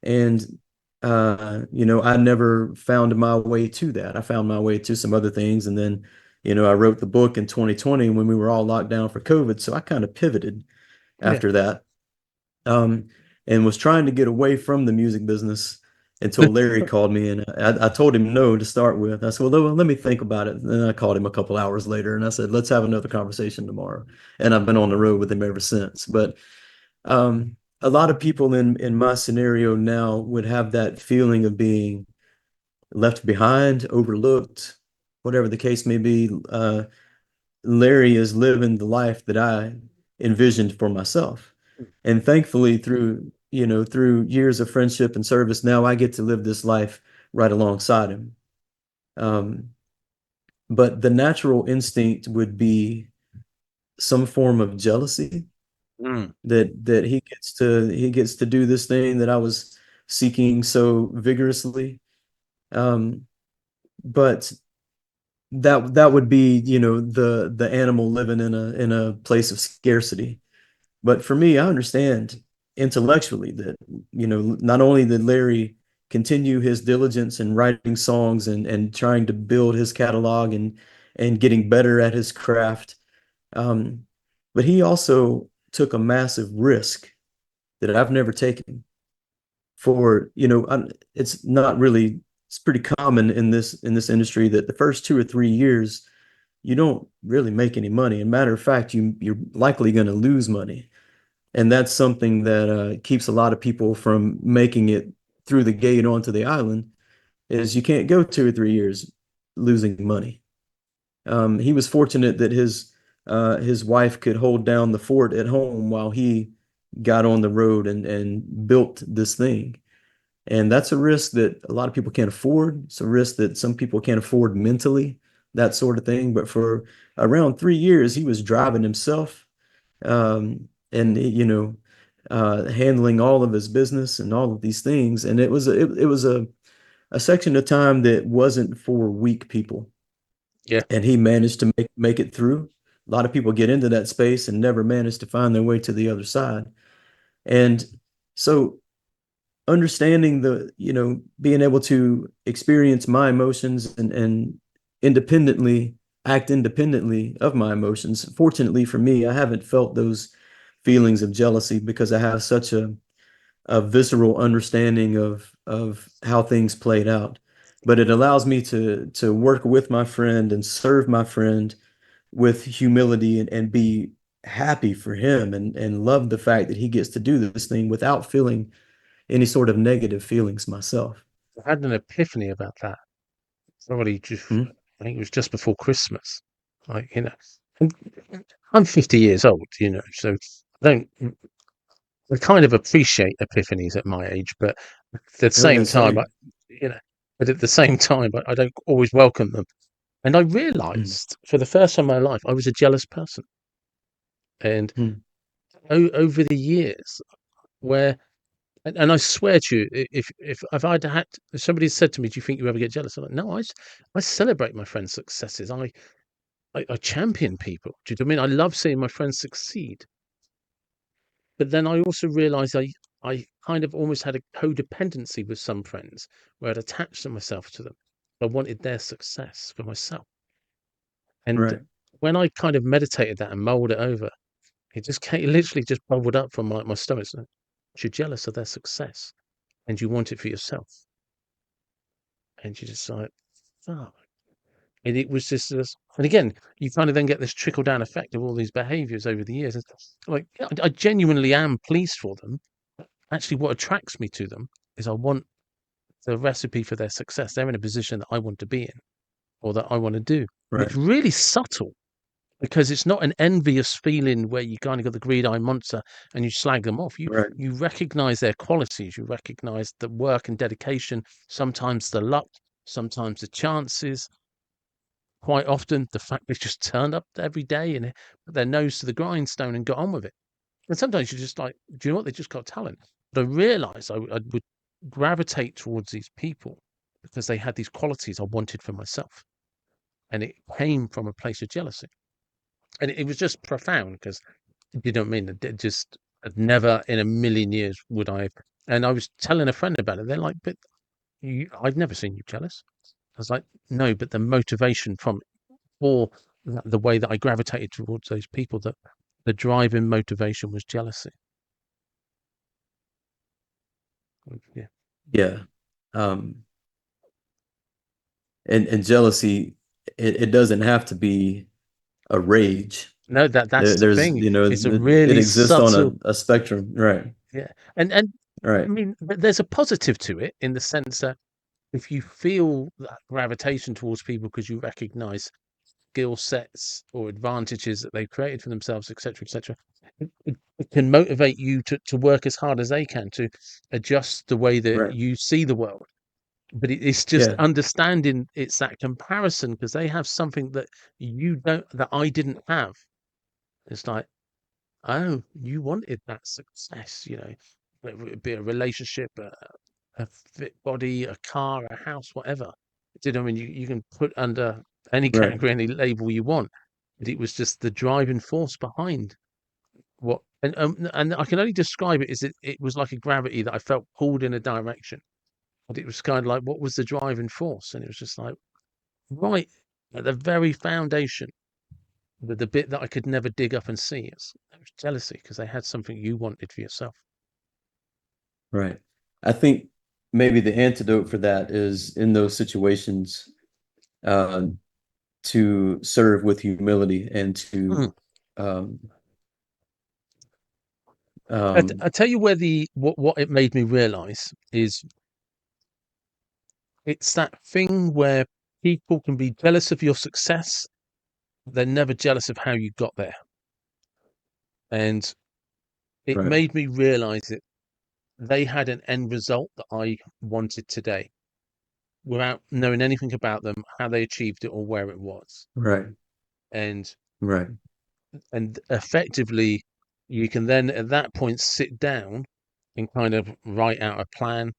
And I never found my way to that. I found my way to some other things, and then, I wrote the book in 2020 when we were all locked down for COVID. So I kind of pivoted Yeah. after that, um, and was trying to get away from the music business until Larry called me, and I told him no to start with. I said, well, let me think about it. And then I called him a couple hours later, and I said, let's have another conversation tomorrow. And I've been on the road with him ever since. But a lot of people in my scenario now would have that feeling of being left behind, overlooked, whatever the case may be. Larry is living the life that I envisioned for myself. And thankfully, through years of friendship and service, now I get to live this life right alongside him. Um, but the natural instinct would be some form of jealousy Mm. that he gets to do this thing that I was seeking so vigorously. Um, but that would be, the animal living in a place of scarcity. But for me, I understand intellectually that, not only did Larry continue his diligence in writing songs and trying to build his catalog and getting better at his craft, um, but he also took a massive risk that I've never taken for, it's not really, it's pretty common in this industry that the first 2 or 3 years, you don't really make any money. And matter of fact, you're likely going to lose money. And that's something that keeps a lot of people from making it through the gate onto the island is you can't go 2 or 3 years losing money. He was fortunate that his wife could hold down the fort at home while he got on the road and built this thing. And that's a risk that a lot of people can't afford. It's a risk that some people can't afford mentally, that sort of thing. But for around 3 years, he was driving himself. And, handling all of his business and all of these things. And it was a section of time that wasn't for weak people. Yeah. And he managed to make it through. A lot of people get into that space and never manage to find their way to the other side. And so understanding being able to experience my emotions and independently act independently of my emotions. Fortunately for me, I haven't felt those feelings of jealousy because I have such a visceral understanding of how things played out. But it allows me to work with my friend and serve my friend with humility and be happy for him and love the fact that he gets to do this thing without feeling any sort of negative feelings myself. I had an epiphany about that. Probably just, Hmm. I think it was just before Christmas. Like, and I'm 50 years old, so I don't, I kind of appreciate epiphanies at my age, but at the Oh yeah, same time, same. you know, but at the same time, I don't always welcome them. And I Mm, realized for the first time in my life, I was a jealous person. And mm, over the years, where and I swear to you, if I'd had if somebody said to me, "Do you think you ever get jealous?" I'm like, "No, I celebrate my friends' successes. I champion people. Do you know what I mean? I love seeing my friends succeed." But then I also realized I kind of almost had a codependency with some friends where I'd attached myself to them. I wanted their success for myself. And right, when I kind of meditated that and mulled it over, it literally just bubbled up from my stomach. So, you're jealous of their success and you want it for yourself. And you're just like, oh. And it was just this, and again, you kind of then get this trickle down effect of all these behaviors over the years. It's like, yeah, I genuinely am pleased for them. Actually, what attracts me to them is I want the recipe for their success. They're in a position that I want to be in or that I want to do. And right, it's really subtle because it's not an envious feeling where you kind of got the greed-eye monster and you slag them off. right, You recognize their qualities. You recognize the work and dedication, sometimes the luck, sometimes the chances, quite often the fact they just turned up every day and put their nose to the grindstone and got on with it. And sometimes you're just like, do you know what? They just got talent. But I realized I would gravitate towards these people because they had these qualities I wanted for myself. And it came from a place of jealousy. And it was just profound because, you know what I mean? It just never in a million years would I have. And I was telling a friend about it. They're like, but I've never seen you jealous. I was like, no, but the motivation from or the way that I gravitated towards those people, that the driving motivation was jealousy. Yeah. yeah. Um, and jealousy, it doesn't have to be a rage. No, that's the There's, thing. It's a it really exists on subtle, a spectrum. Right, yeah. And I right, mean, there's a positive to it in the sense that if you feel that gravitation towards people because you recognize skill sets or advantages that they've created for themselves, etc., it can motivate you to work as hard as they can to adjust the way that right. you see the world. But it's just Yeah, understanding it's that comparison because they have something that you don't, that I didn't have. It's like, oh, you wanted that success, whether it be a relationship, a fit body, a car, a house, whatever. Do you know what I mean? You can put under any right, category, any label you want. But it was just the driving force behind what, and I can only describe it as it was like a gravity that I felt pulled in a direction. But it was kind of like, what was the driving force? And it was just like, right at the very foundation, the bit that I could never dig up and see, it was jealousy because they had something you wanted for yourself. right. I think maybe the antidote for that is in those situations, uh, to serve with humility and to Mm. um, I tell you where what it made me realize is it's that thing where people can be jealous of your success, but they're never jealous of how you got there. And it right, made me realize that they had an end result that I wanted today without knowing anything about them, how they achieved it, or where it was. right, And right, effectively, You can then at that point sit down and kind of write out a plan,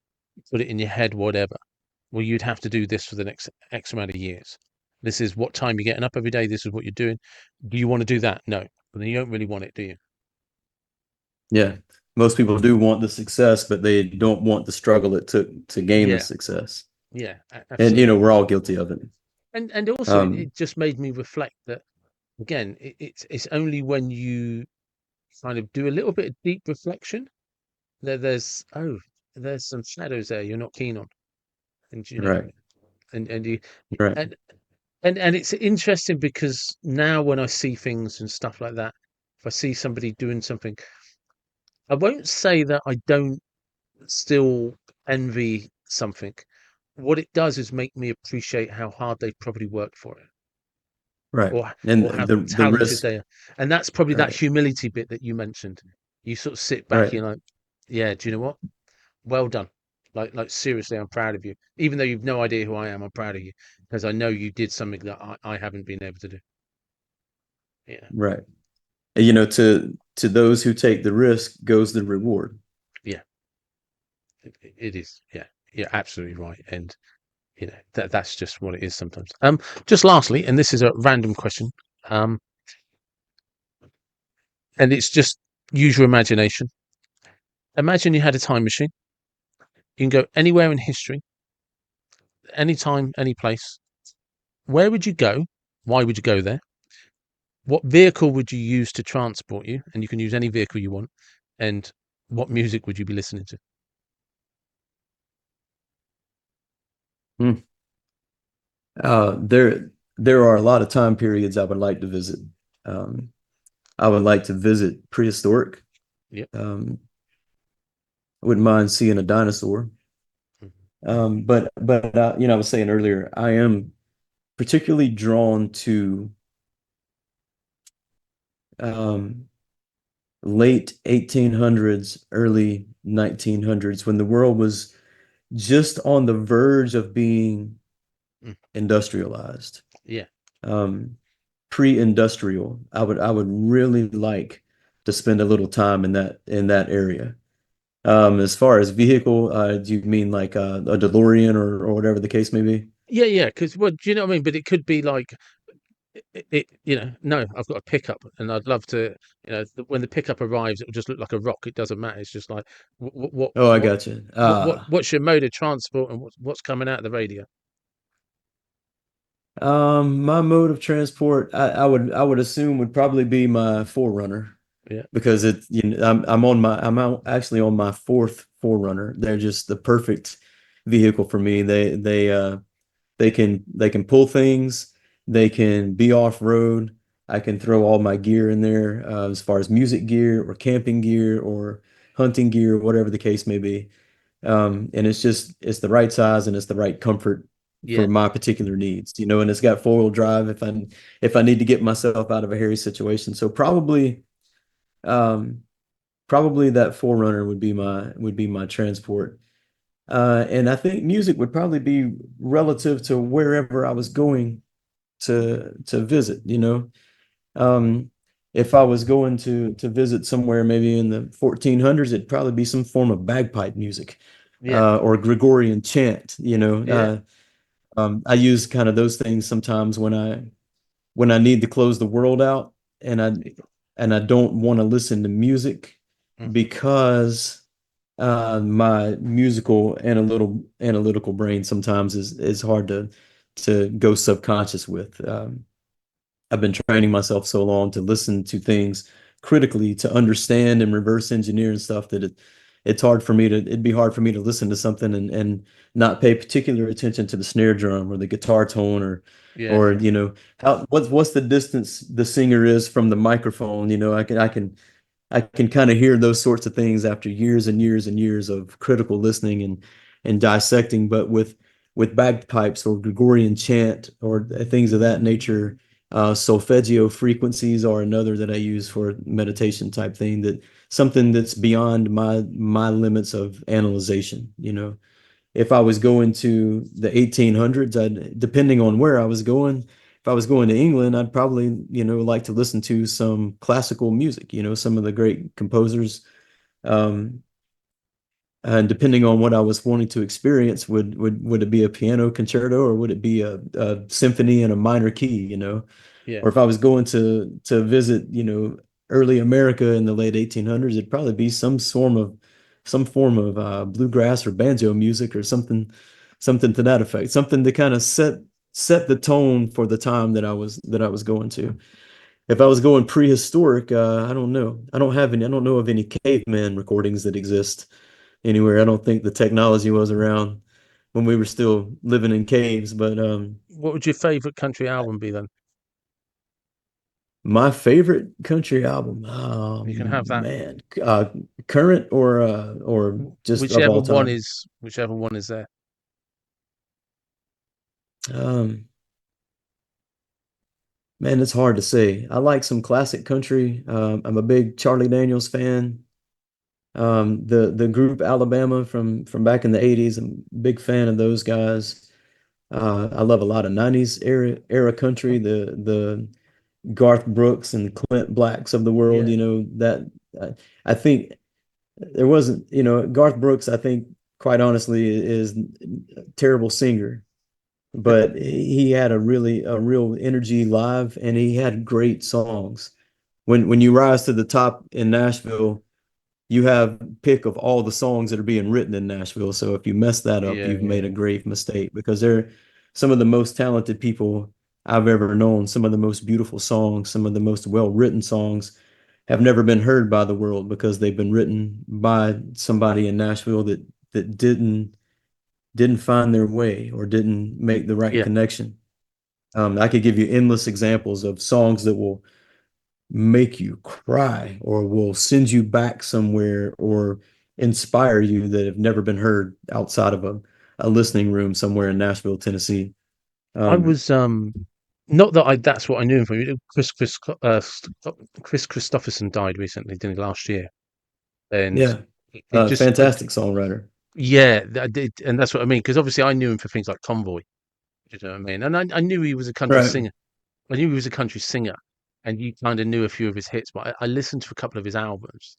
put it in your head, whatever. Well, you'd have to do this for the next X amount of years. This is what time you're getting up every day. This is what you're doing. Do you want to do that? No. Well, then you don't really want it, do you? Yeah. Most people do want the success, but they don't want the struggle it took to gain the Yeah, success. yeah, And absolutely. we're all guilty of it. And also Um, it just made me reflect that again, it's only when you kind of do a little bit of deep reflection that there's some shadows there you're not keen on, and right, and you right, and and it's interesting because now when I see things and stuff like that, if I see somebody doing something, I won't say that I don't still envy something. What it does is make me appreciate how hard they probably worked for it, right. or And or how the talented risk, they are. And that's probably that right, humility bit that you mentioned. You sort of sit back and right, you're like, yeah, do you know what? Well done. Like seriously, I'm proud of you. Even though you've no idea who I am, I'm proud of you because I know you did something that I haven't been able to do. Yeah. right. And, to those who take the risk goes the reward. Yeah. It is. Yeah. You're absolutely right. And that's just what it is sometimes. Just lastly, and this is a random question. Um, and it's just use your imagination. Imagine you had a time machine. You can go anywhere in history, anytime, any place. Where would you go? Why would you go there? What vehicle would you use to transport you? And you can use any vehicle you want. And what music would you be listening to? Hmm. There are a lot of time periods I would like to visit. Um, I would like to visit prehistoric. Yep. Um, I wouldn't mind seeing a dinosaur. But I was saying earlier, I am particularly drawn to um, late 1800s, early 1900s, when the world was just on the verge of being Mm. industrialized. Yeah. Um, Pre-industrial. I would really like to spend a little time in that area. As far as vehicle, do you mean like a DeLorean or whatever the case may be? Yeah. Yeah. Because, well, do you know what I mean? But it could be like, no, I've got a pickup and I'd love to, when the pickup arrives, it'll just look like a rock. It doesn't matter. It's just like, what, what, Oh, I what, got you. what's your mode of transport and what's coming out of the radio? My mode of transport, I would assume would probably be my Forerunner Yeah. because actually on my fourth Forerunner. They're just the perfect vehicle for me. They can pull things. They can be off road. I can throw all my gear in there, as far as music gear or camping gear or hunting gear, whatever the case may be. And it's the right size and it's the right comfort for Yeah. my particular needs, and it's got four-wheel drive if I need to get myself out of a hairy situation. So um, probably that Forerunner would be my transport. And I think music would probably be relative to wherever I was going to visit, Um, if I was going to visit somewhere maybe in the 1400s, it'd probably be some form of bagpipe music, Yeah. or Gregorian chant, Yeah. I use kind of those things sometimes when I need to close the world out and I don't want to listen to music Mhm. because my musical analytical brain sometimes is hard to go subconscious with. I've been training myself so long to listen to things critically, to understand and reverse engineer and stuff that it'd be hard for me to listen to something and not pay particular attention to the snare drum or the guitar tone Yeah. or Yeah. what's the distance the singer is from the microphone. I can kind of hear those sorts of things after years and years and years of critical listening and dissecting. But with bagpipes or Gregorian chant or things of that nature, solfeggio frequencies are another that I use for meditation type thing. That something that's beyond my limits of analyzation. If I was going to the 1800s, depending on where I was going, if I was going to England, I'd probably, like to listen to some classical music, some of the great composers. Um, and depending on what I was wanting to experience, would it be a piano concerto or would it be a symphony in a minor key, Yeah. Or if I was going to visit, early America in the late 1800s, it'd probably be some form of bluegrass or banjo music or something to that effect, something to kind of set the tone for the time that I was going to. If I was going prehistoric, I don't know. I don't know of any caveman recordings that exist anywhere. I don't think the technology was around when we were still living in caves, but What would your favorite country album be then? my favorite country album, oh You can have that. man, current or just of Whichever all one time. is whichever one is there. Um, Man, it's hard to say. I like some classic country. I'm a big Charlie Daniels fan. The group Alabama from back in the 80s, I'm a big fan of those guys. I love a lot of 90s era country, the Garth Brooks and Clint Blacks of the world, Yeah. that I think there wasn't, Garth Brooks, I think, quite honestly, is a terrible singer, but he had a real energy live, and he had great songs. When you rise to the top in Nashville, you have pick of all the songs that are being written in Nashville. So if you mess that up, Yeah, you've made yeah, a grave mistake because they're some of the most talented people I've ever known. Some of the most beautiful songs, some of the most well-written songs have never been heard by the world because they've been written by somebody in Nashville that didn't find their way or didn't make the right yeah. connection. I could give you endless examples of songs that will make you cry or will send you back somewhere or inspire you that have never been heard outside of a listening room somewhere in Nashville, Tennessee. I Um, was not that I that's what I knew him from. Chris Christopherson died recently, didn't he, last year? And yeah, it just fantastic songwriter. yeah, I did, and that's what I mean. Because obviously I knew him for things like Convoy. You know what I mean? And I knew he was a country Right. singer. I knew he was a country singer, and you kind of knew a few of his hits. But I listened to a couple of his albums,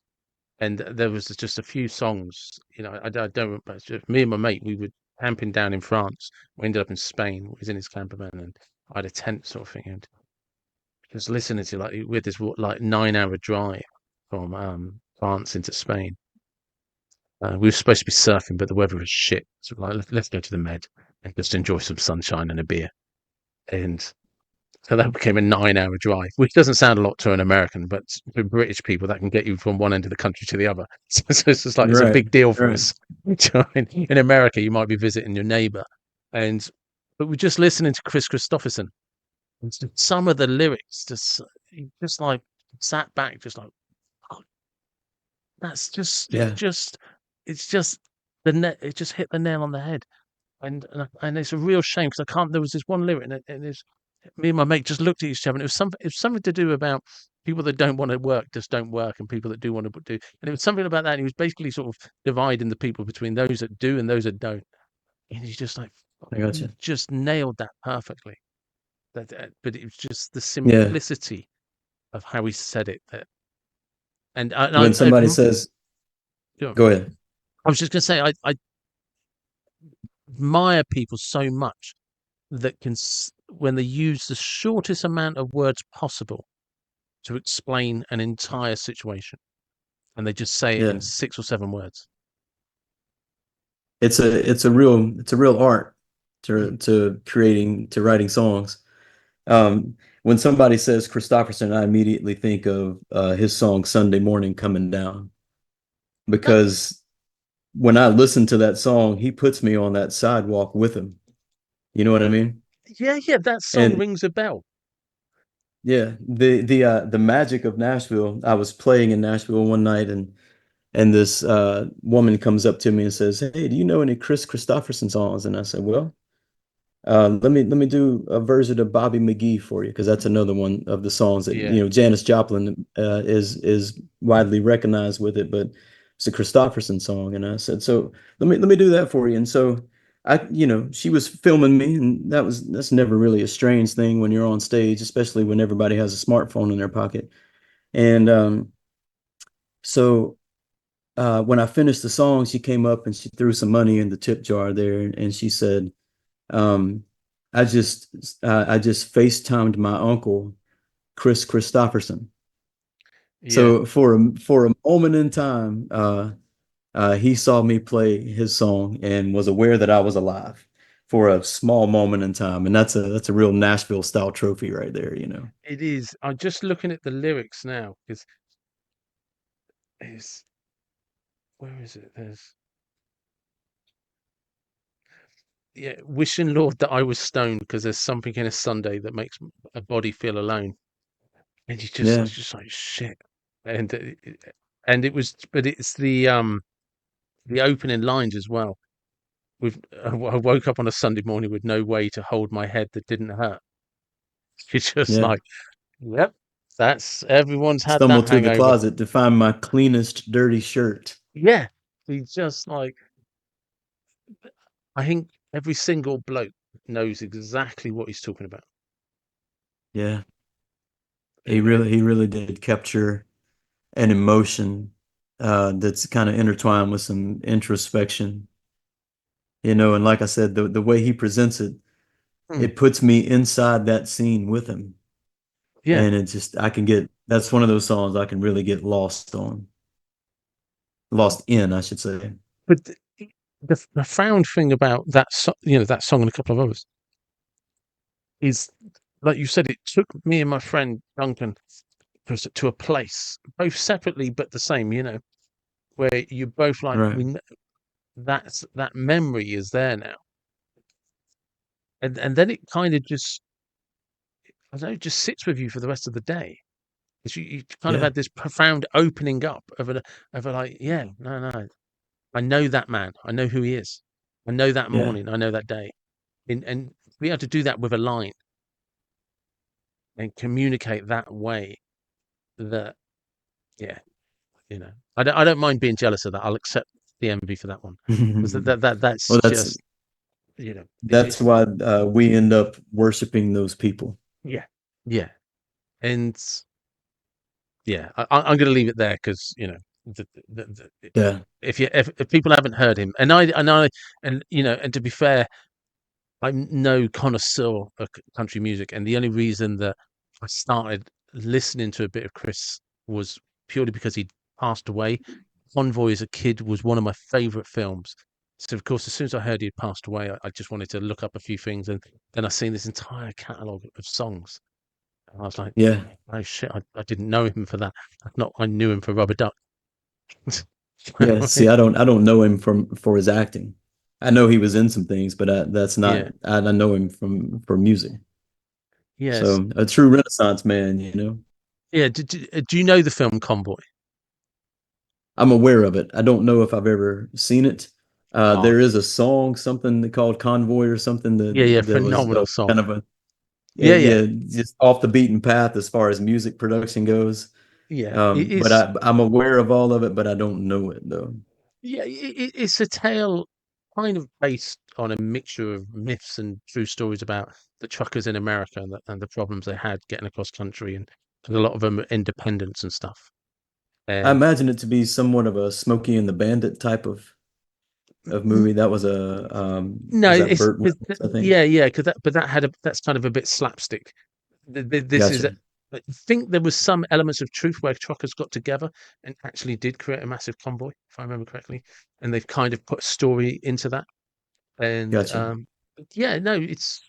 and there was just a few songs. I don't remember. It's just me and my mate. We were camping down in France. We ended up in Spain. We was in his camper van, and I had a tent sort of thing. And just listening to like with this like 9 hour drive from France into Spain. We were supposed to be surfing, but the weather was shit. So we're like, let's go to the Med and just enjoy some sunshine and a beer. And so that became a 9 hour drive, which doesn't sound a lot to an American, but to British people, that can get you from one end of the country to the other. So it's just like it's a Right. big deal for Right. us. In America, you might be visiting your neighbor, and but we're just listening to Chris Christopherson. And some of the lyrics just like sat back, just like, oh, that's Yeah. it's just the net. It just hit the nail on the head, and it's a real shame because I can't. There was this one lyric, and it's me and my mate just looked at each other, and it was something to do about people that don't want to work just don't work, and people that do want to do. And it was something about that. And he was basically sort of dividing the people between those that do and those that don't. And he's just like, I got he you. just nailed that perfectly. But it was just the Yeah. simplicity of how he said it. When somebody says, You know, go ahead. I was just gonna say, I admire people so much that when they use the shortest amount of words possible to explain an entire situation, and they just say it in Yeah. 6 or 7 words. It's a real art Mm. to writing songs. When somebody says Christopherson, I immediately think of his song Sunday Morning Coming Down That, because when I listen to that song, he puts me on that sidewalk with him. You know what I mean? yeah, yeah, that song And rings a bell. yeah, the magic of Nashville. I was playing in Nashville one night and this woman comes up to me and says, "Hey, do you know any Chris Christopherson songs?" And I said, "Well, let me do a version of Bobby McGee for you because that's another one of the songs that Yeah, Janis Joplin is widely recognized with it, but it's a Christopherson song." And I said, "So let me do that for you." And so she was filming me, and that's never really a strange thing when you're on stage, especially when everybody has a smartphone in their pocket. And so when I finished the song, she came up and she threw some money in the tip jar there, and she said, um, I just FaceTimed my uncle, Chris Christopherson. Yeah, So for a moment in time, he saw me play his song and was aware that I was alive for a small moment in time, and that's a real Nashville style trophy right there, you know. it is. I'm just looking at the lyrics now because it's where is it? There's yeah, wishing Lord that I was stoned because there's something in a Sunday that makes a body feel alone, and I Yeah, was just like shit, and and it was, but it's the opening lines as well. With I woke up on a Sunday morning with no way to hold my head that didn't hurt. It's just yeah. like, yep, that's everyone's had that Stumbled through the hangover. closet to find my cleanest dirty shirt. Yeah, we just like I think every single bloke knows exactly what he's talking about, Yeah, and he really did capture an emotion that's kind of intertwined with some introspection, and like I said, the way he presents it, hmm, it puts me inside that scene with him. yeah. And I can get, that's one of those songs I can really get lost in, I should say. But the profound thing about that, that song and a couple of others is, like you said, it took me and my friend Duncan to a place, both separately but the same. Where you both like Right. that memory is there now, and then it kind of just I don't know, just sits with you for the rest of the day. 'Cause you kind of Yeah. had this profound opening up of a like, yeah, no, I know that man, I know who he is, I know that Yeah. morning, I know that day, and we had to do that with a line and communicate that way. That yeah, I don't mind being jealous of that. I'll accept the envy for that one because that's Well, just that's it's why we end up worshiping those people. yeah, yeah, and yeah, I'm going to leave it there because Yeah. if people haven't heard him, and to be fair, I'm no connoisseur of country music, and the only reason that I started listening to a bit of Chris was purely because he passed away. Convoy as a kid was one of my favorite films. So of course, as soon as I heard he had passed away, I just wanted to look up a few things, and then I seen this entire catalogue of songs. And I was like, Yeah. oh shit, I didn't know him for that. I knew him for Rubber Duck. Yeah. See, I don't know him for his acting. I know he was in some things, but that's not, Yeah. I know him for music. Yes. So a true Renaissance man, you know. Yeah. Do you know the film Convoy? I'm aware of it. I don't know if I've ever seen it. Oh, There is a song, something called Convoy or something yeah. that was Phenomenal song. kind of a, Yeah, yeah, yeah, just off the beaten path as far as music production goes. yeah. It But is. I'm aware of all of it, but I don't know it though. Yeah, it's a tale kind of based on a mixture of myths and true stories about the truckers in America and the problems they had getting across country, and a lot of them are independents and stuff. I And imagine it to be somewhat of a Smokey and the Bandit type of movie. That was no, was that Burt Reynolds, I think. yeah, yeah, because that's kind of a bit slapstick. This is, Gotcha. I think there was some elements of truth where truckers got together and actually did create a massive convoy, if I remember correctly, and they've kind of put a story into that. And Gotcha. yeah, no, it's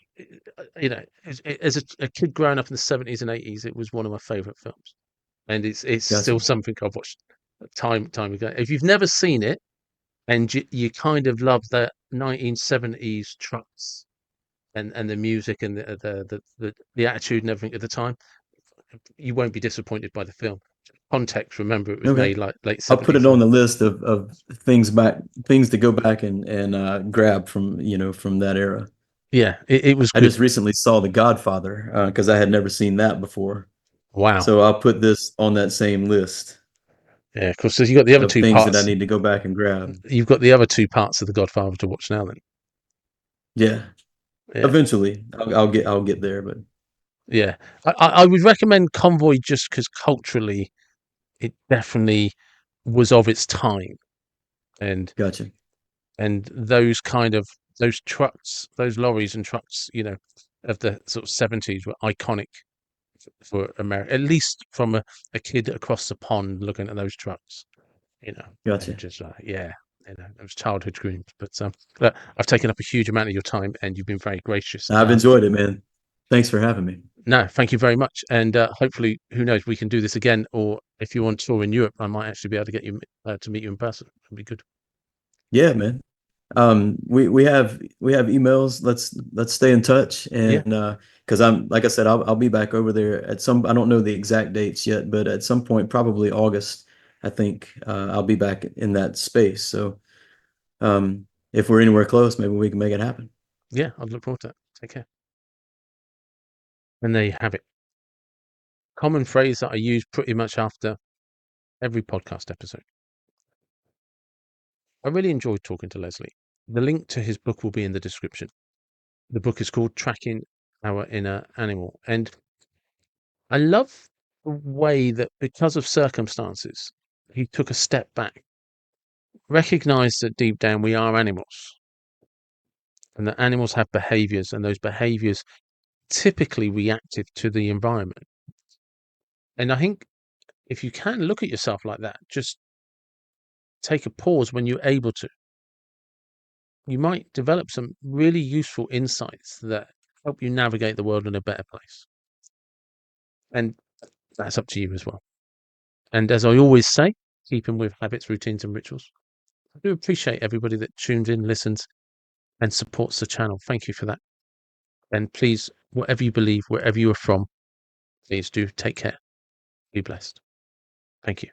as a kid growing up in the 70s and 80s, it was one of my favorite films, and it's Gotcha. still something I've watched time ago. If you've never seen it and you kind of love the 1970s trucks and the music and the attitude and everything at the time, you won't be disappointed by the film. Context, remember, it was Okay. made like late I'll put 70s, it so on the list of things to go back and grab from, from that era. yeah, it was I good. just recently saw The Godfather because I had never seen that before. Wow. So I'll put this on that same list Yeah, of course. So you got the other of two things that I parts. need to go back and grab. You've got the other two parts of The Godfather to watch now. Then Yeah. Yeah, Eventually, I'll get there, but yeah. I would recommend Convoy just because culturally it definitely was of its time, and gotcha. those kind of those trucks, those lorries and trucks, of the sort of 70s were iconic for America, at least from a kid across the pond looking at those trucks. They were Gotcha. just yeah, it was childhood dreams. But look, I've taken up a huge amount of your time, and you've been very gracious. I've enjoyed it, man. Thanks for having me. No, thank you very much, and hopefully, who knows, we can do this again. Or if you're on tour in Europe, I might actually be able to get you to meet you in person. It'd be good. Yeah, man. We have emails. Let's stay in touch, Yeah, and because I'm like I said, I'll be back over there at some. I don't know the exact dates yet, but at some point, probably August, I think I'll be back in that space. So if we're anywhere close, maybe we can make it happen. yeah, I'd look forward to it. Take care. And there you have it. Common phrase that I use pretty much after every podcast episode. I really enjoyed talking to Leslie. The link to his book will be in the description. The book is called Tracking Our Inner Animal. And I love the way that, because of circumstances, he took a step back, recognized that deep down we are animals, and that animals have behaviors, and those behaviors typically reactive to the environment. And I think if you can look at yourself like that, just take a pause when you're able to, you might develop some really useful insights that help you navigate the world in a better place. And that's up to you as well. And as I always say, keeping with habits, routines, and rituals. I do appreciate everybody that tunes in, listens, and supports the channel. Thank you for that. And please, whatever you believe, wherever you are from, please do take care. Be blessed. Thank you.